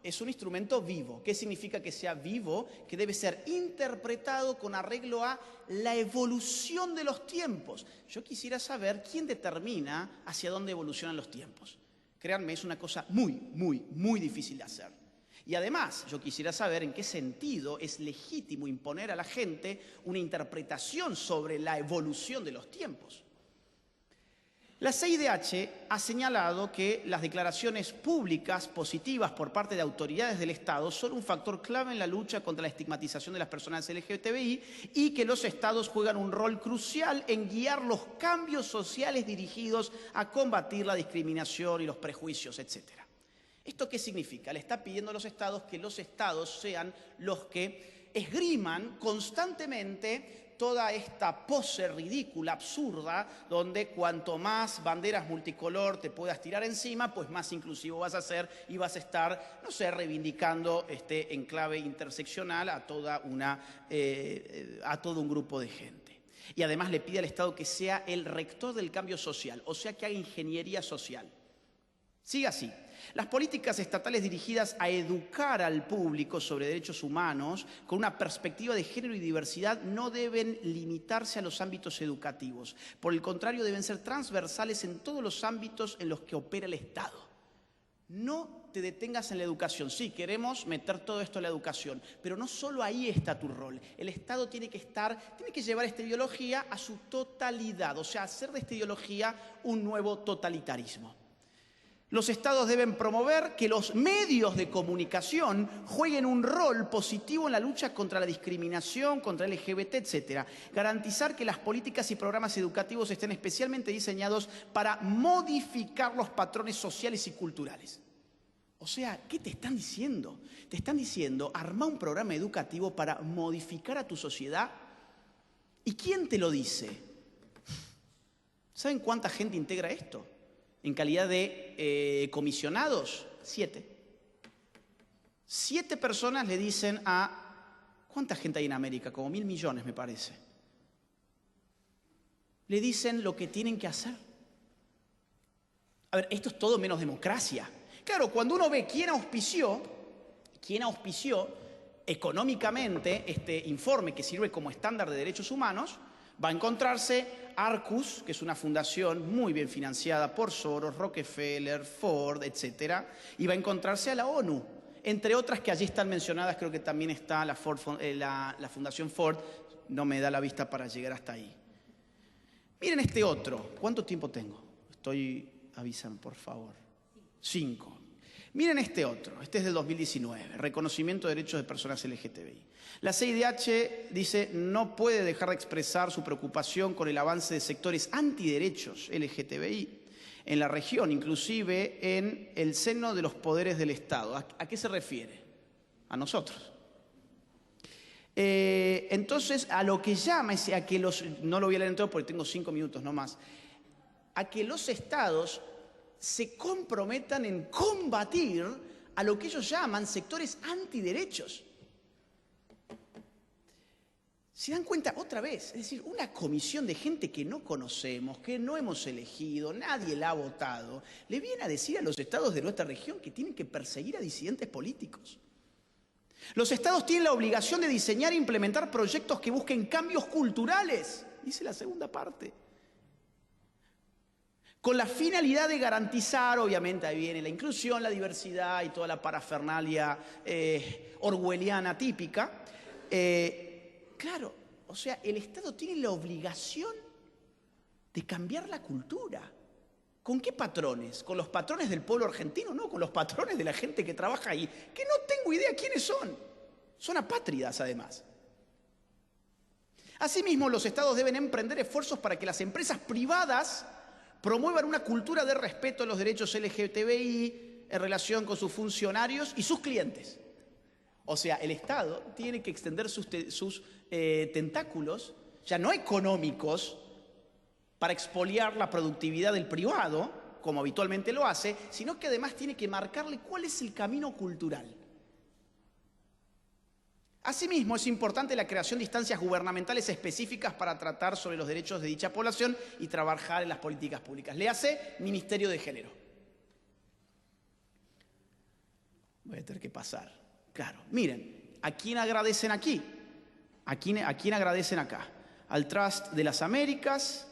Speaker 3: es un instrumento vivo. ¿Qué significa que sea vivo? Que debe ser interpretado con arreglo a la evolución de los tiempos. Yo quisiera saber quién determina hacia dónde evolucionan los tiempos. Créanme, es una cosa muy difícil de hacer. Y además, yo quisiera saber en qué sentido es legítimo imponer a la gente una interpretación sobre la evolución de los tiempos. La CIDH ha señalado que las declaraciones públicas positivas por parte de autoridades del Estado son un factor clave en la lucha contra la estigmatización de las personas LGTBI y que los Estados juegan un rol crucial en guiar los cambios sociales dirigidos a combatir la discriminación y los prejuicios, etc. ¿Esto qué significa? Le está pidiendo a los Estados que los Estados sean los que esgriman constantemente toda esta pose ridícula, absurda, donde cuanto más banderas multicolor te puedas tirar encima, pues más inclusivo vas a ser y vas a estar, no sé, reivindicando este enclave interseccional a todo un grupo de gente. Y además le pide al Estado que sea el rector del cambio social, o sea, que haga ingeniería social. Sigue así. Las políticas estatales dirigidas a educar al público sobre derechos humanos con una perspectiva de género y diversidad no deben limitarse a los ámbitos educativos. Por el contrario, deben ser transversales en todos los ámbitos en los que opera el Estado. No te detengas en la educación. Sí, queremos meter todo esto en la educación, pero no solo ahí está tu rol. El Estado tiene que llevar esta ideología a su totalidad, o sea, hacer de esta ideología un nuevo totalitarismo. Los Estados deben promover que los medios de comunicación jueguen un rol positivo en la lucha contra la discriminación, contra el LGBT, etc. Garantizar que las políticas y programas educativos estén especialmente diseñados para modificar los patrones sociales y culturales. O sea, ¿qué te están diciendo? Te están diciendo, arma un programa educativo para modificar a tu sociedad. ¿Y quién te lo dice? ¿Saben cuánta gente integra esto? En calidad de comisionados, 7. 7 personas le dicen a... ¿Cuánta gente hay en América? Como 1.000 millones, me parece. Le dicen lo que tienen que hacer. A ver, esto es todo menos democracia. Claro, cuando uno ve quién auspició económicamente este informe que sirve como estándar de derechos humanos, va a encontrarse Arcus, que es una fundación muy bien financiada por Soros, Rockefeller, Ford, etc. Y va a encontrarse a la ONU, entre otras que allí están mencionadas. Creo que también está la Fundación Ford. No me da la vista para llegar hasta ahí. Miren este otro. ¿Cuánto tiempo tengo? Avisan, por favor. 5. Miren este otro. Este es del 2019. Reconocimiento de derechos de personas LGTBI. La CIDH dice no puede dejar de expresar su preocupación con el avance de sectores antiderechos LGTBI en la región, inclusive en el seno de los poderes del Estado. ¿A qué se refiere? A nosotros. Entonces, a lo que llama es a que no lo voy a leer entero porque tengo 5 minutos no más, a que los Estados se comprometan en combatir a lo que ellos llaman sectores antiderechos. ¿Se dan cuenta otra vez? Es decir, una comisión de gente que no conocemos, que no hemos elegido, nadie la ha votado, le viene a decir a los estados de nuestra región que tienen que perseguir a disidentes políticos. Los estados tienen la obligación de diseñar e implementar proyectos que busquen cambios culturales, dice la segunda parte, con la finalidad de garantizar, obviamente ahí viene la inclusión, la diversidad y toda la parafernalia orwelliana típica. Claro, o sea, el Estado tiene la obligación de cambiar la cultura. ¿Con qué patrones? ¿Con los patrones del pueblo argentino? No, con los patrones de la gente que trabaja ahí, que no tengo idea quiénes son. Son apátridas, además. Asimismo, los Estados deben emprender esfuerzos para que las empresas privadas promuevan una cultura de respeto a los derechos LGTBI en relación con sus funcionarios y sus clientes. O sea, el Estado tiene que extender sus tentáculos, ya no económicos, para expoliar la productividad del privado, como habitualmente lo hace, sino que además tiene que marcarle cuál es el camino cultural. Asimismo, es importante la creación de instancias gubernamentales específicas para tratar sobre los derechos de dicha población y trabajar en las políticas públicas. Léase Ministerio de Género. Voy a tener que pasar. Claro, miren, ¿a quién agradecen aquí? ¿A quién agradecen acá? Al Trust de las Américas,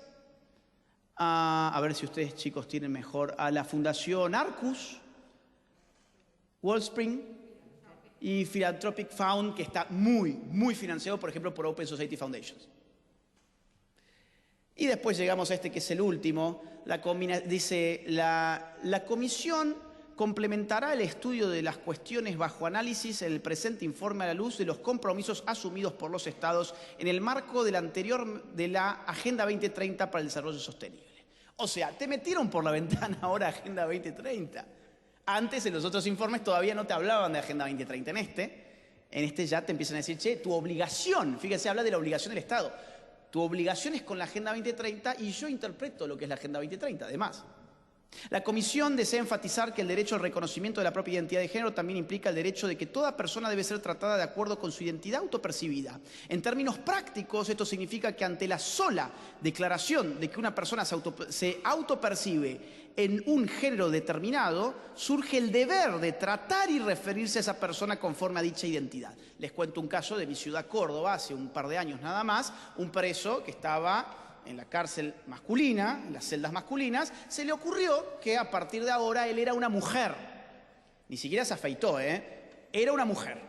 Speaker 3: a ver si ustedes, chicos, tienen mejor, a la Fundación Arcus, Wellspring y Philanthropic Fund, que está muy financiado, por ejemplo, por Open Society Foundations. Y después llegamos a este que es el último. Dice, la comisión complementará el estudio de las cuestiones bajo análisis en el presente informe a la luz de los compromisos asumidos por los estados en el marco de la Agenda 2030 para el Desarrollo Sostenible. O sea, te metieron por la ventana ahora Agenda 2030. Antes, en los otros informes, todavía no te hablaban de Agenda 2030. En este ya te empiezan a decir, che, tu obligación, fíjense, habla de la obligación del Estado. Tu obligación es con la Agenda 2030 y yo interpreto lo que es la Agenda 2030, además. La Comisión desea enfatizar que el derecho al reconocimiento de la propia identidad de género también implica el derecho de que toda persona debe ser tratada de acuerdo con su identidad autopercibida. En términos prácticos, esto significa que ante la sola declaración de que una persona se autopercibe en un género determinado, surge el deber de tratar y referirse a esa persona conforme a dicha identidad. Les cuento un caso de mi ciudad, Córdoba, hace un par de años nada más, un preso que estaba en la cárcel masculina, en las celdas masculinas, se le ocurrió que a partir de ahora él era una mujer. Ni siquiera se afeitó, era una mujer.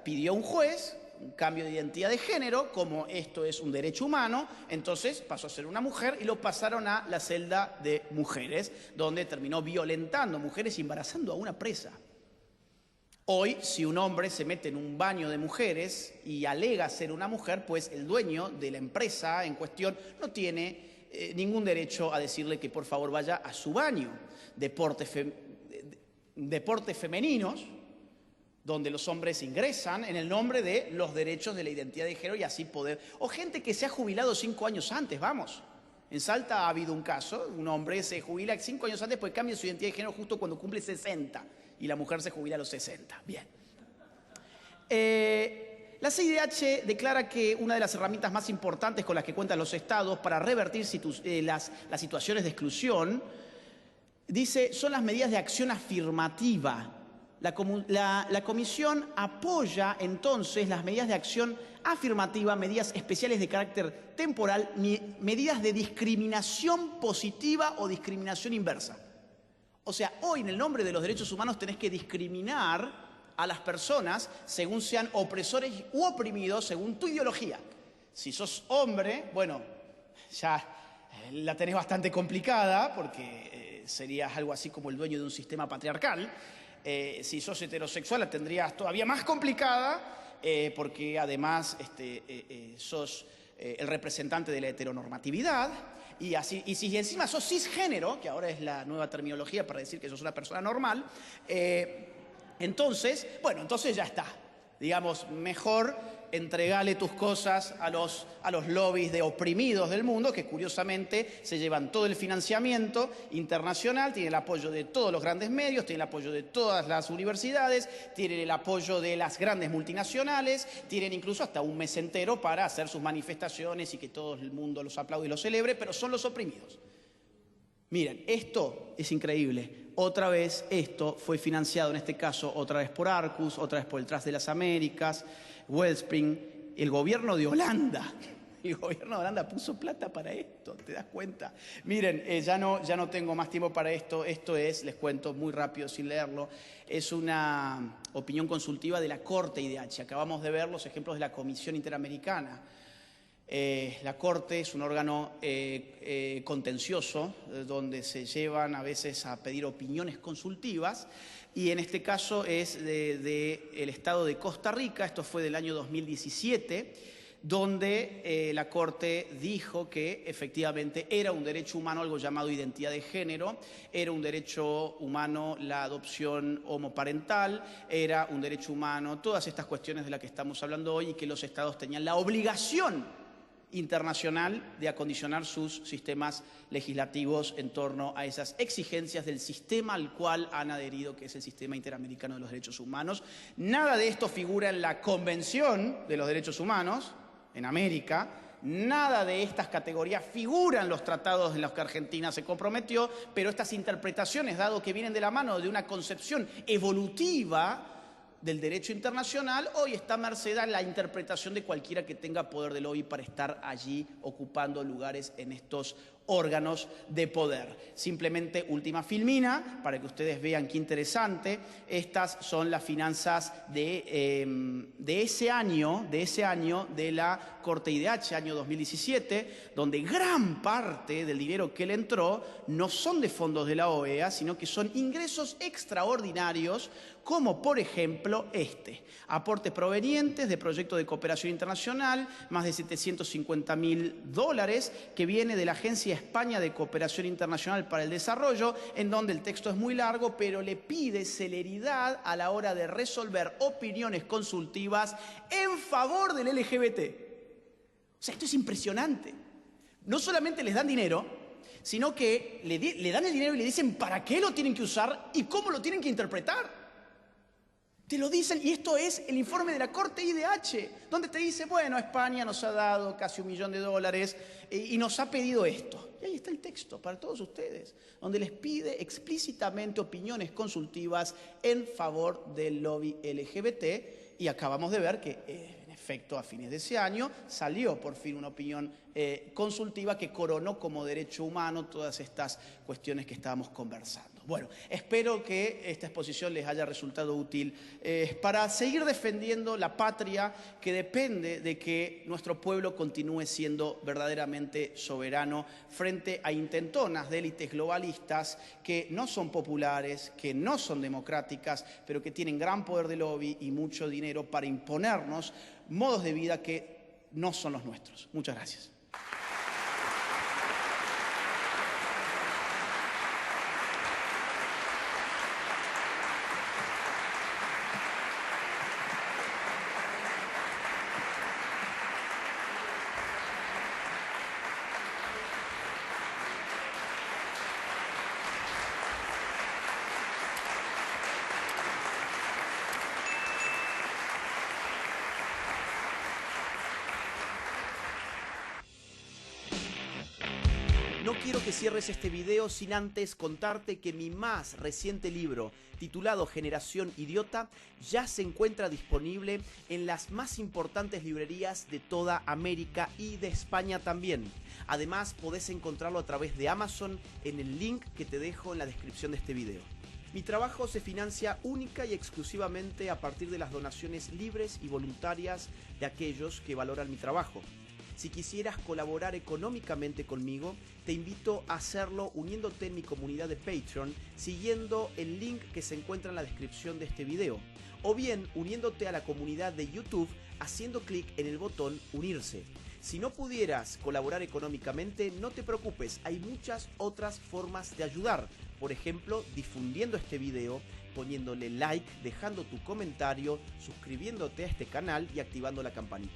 Speaker 3: Pidió a un juez un cambio de identidad de género, como esto es un derecho humano, entonces pasó a ser una mujer y lo pasaron a la celda de mujeres, donde terminó violentando mujeres y embarazando a una presa. Hoy, si un hombre se mete en un baño de mujeres y alega ser una mujer, pues el dueño de la empresa en cuestión no tiene ningún derecho a decirle que por favor vaya a su baño. Deportes femeninos, donde los hombres ingresan en el nombre de los derechos de la identidad de género y así poder... O gente que se ha jubilado 5 años antes, vamos. En Salta ha habido un caso, un hombre se jubila 5 años antes porque cambia su identidad de género justo cuando cumple 60 y la mujer se jubila a los 60. Bien. La CIDH declara que una de las herramientas más importantes con las que cuentan los estados para revertir las situaciones de exclusión, dice, son las medidas de acción afirmativa. La comisión apoya entonces las medidas de acción afirmativa, medidas especiales de carácter temporal, medidas de discriminación positiva o discriminación inversa. O sea, hoy en el nombre de los derechos humanos tenés que discriminar a las personas según sean opresores u oprimidos según tu ideología. Si sos hombre, bueno, ya la tenés bastante complicada porque serías algo así como el dueño de un sistema patriarcal. Si sos heterosexual la tendrías todavía más complicada porque además sos el representante de la heteronormatividad y si encima sos cisgénero, que ahora es la nueva terminología para decir que sos una persona normal, entonces ya está. Digamos, mejor entregale tus cosas a los lobbies de oprimidos del mundo, que curiosamente se llevan todo el financiamiento internacional, tienen el apoyo de todos los grandes medios, tienen el apoyo de todas las universidades, tienen el apoyo de las grandes multinacionales, tienen incluso hasta un mes entero para hacer sus manifestaciones y que todo el mundo los aplaude y los celebre, pero son los oprimidos. Miren, esto es increíble. Otra vez esto fue financiado, en este caso, otra vez por Arcus, otra vez por el Trust de las Américas, Wellspring, el gobierno de Holanda. El gobierno de Holanda puso plata para esto, ¿te das cuenta? Miren, ya no tengo más tiempo para esto. Esto es, les cuento muy rápido sin leerlo, es una opinión consultiva de la Corte IDH. Acabamos de ver los ejemplos de la Comisión Interamericana. La Corte es un órgano contencioso donde se llevan a veces a pedir opiniones consultivas y en este caso es del Estado de Costa Rica, esto fue del año 2017, donde la Corte dijo que efectivamente era un derecho humano algo llamado identidad de género, era un derecho humano la adopción homoparental, era un derecho humano todas estas cuestiones de las que estamos hablando hoy y que los estados tenían la obligación internacional de acondicionar sus sistemas legislativos en torno a esas exigencias del sistema al cual han adherido, que es el Sistema Interamericano de los Derechos Humanos. Nada de esto figura en la Convención de los Derechos Humanos en América, Nada de estas categorías figura en los tratados en los que Argentina se comprometió, pero estas interpretaciones, dado que vienen de la mano de una concepción evolutiva del derecho internacional, hoy está merced a la interpretación de cualquiera que tenga poder de lobby para estar allí ocupando lugares en estos órganos de poder. Simplemente última filmina, para que ustedes vean qué interesante. Estas son las finanzas de ese año de la Corte IDH, año 2017, donde gran parte del dinero que le entró no son de fondos de la OEA, sino que son ingresos extraordinarios, como por ejemplo aportes provenientes de proyectos de cooperación internacional, más de $750.000, que viene de la Agencia España de Cooperación Internacional para el Desarrollo, en donde el texto es muy largo, pero le pide celeridad a la hora de resolver opiniones consultivas en favor del LGBT. O sea, esto es impresionante. No solamente les dan dinero, sino que le dan el dinero y le dicen para qué lo tienen que usar y cómo lo tienen que interpretar. Te lo dicen, y esto es el informe de la Corte IDH, donde te dice, bueno, España nos ha dado casi $1 millón y nos ha pedido esto. Y ahí está el texto para todos ustedes, donde les pide explícitamente opiniones consultivas en favor del lobby LGBT, y acabamos de ver que, en efecto, a fines de ese año salió por fin una opinión consultiva que coronó como derecho humano todas estas cuestiones que estábamos conversando. Bueno, espero que esta exposición les haya resultado útil para seguir defendiendo la patria, que depende de que nuestro pueblo continúe siendo verdaderamente soberano frente a intentonas de élites globalistas que no son populares, que no son democráticas, pero que tienen gran poder de lobby y mucho dinero para imponernos modos de vida que no son los nuestros. Muchas gracias. No quiero que cierres este video sin antes contarte que mi más reciente libro, titulado Generación Idiota, ya se encuentra disponible en las más importantes librerías de toda América y de España también. Además, podés encontrarlo a través de Amazon en el link que te dejo en la descripción de este video. Mi trabajo se financia única y exclusivamente a partir de las donaciones libres y voluntarias de aquellos que valoran mi trabajo. Si quisieras colaborar económicamente conmigo, te invito a hacerlo uniéndote en mi comunidad de Patreon, siguiendo el link que se encuentra en la descripción de este video, o bien uniéndote a la comunidad de YouTube haciendo clic en el botón Unirse. Si no pudieras colaborar económicamente, no te preocupes, hay muchas otras formas de ayudar. Por ejemplo, difundiendo este video, poniéndole like, dejando tu comentario, suscribiéndote a este canal y activando la campanita.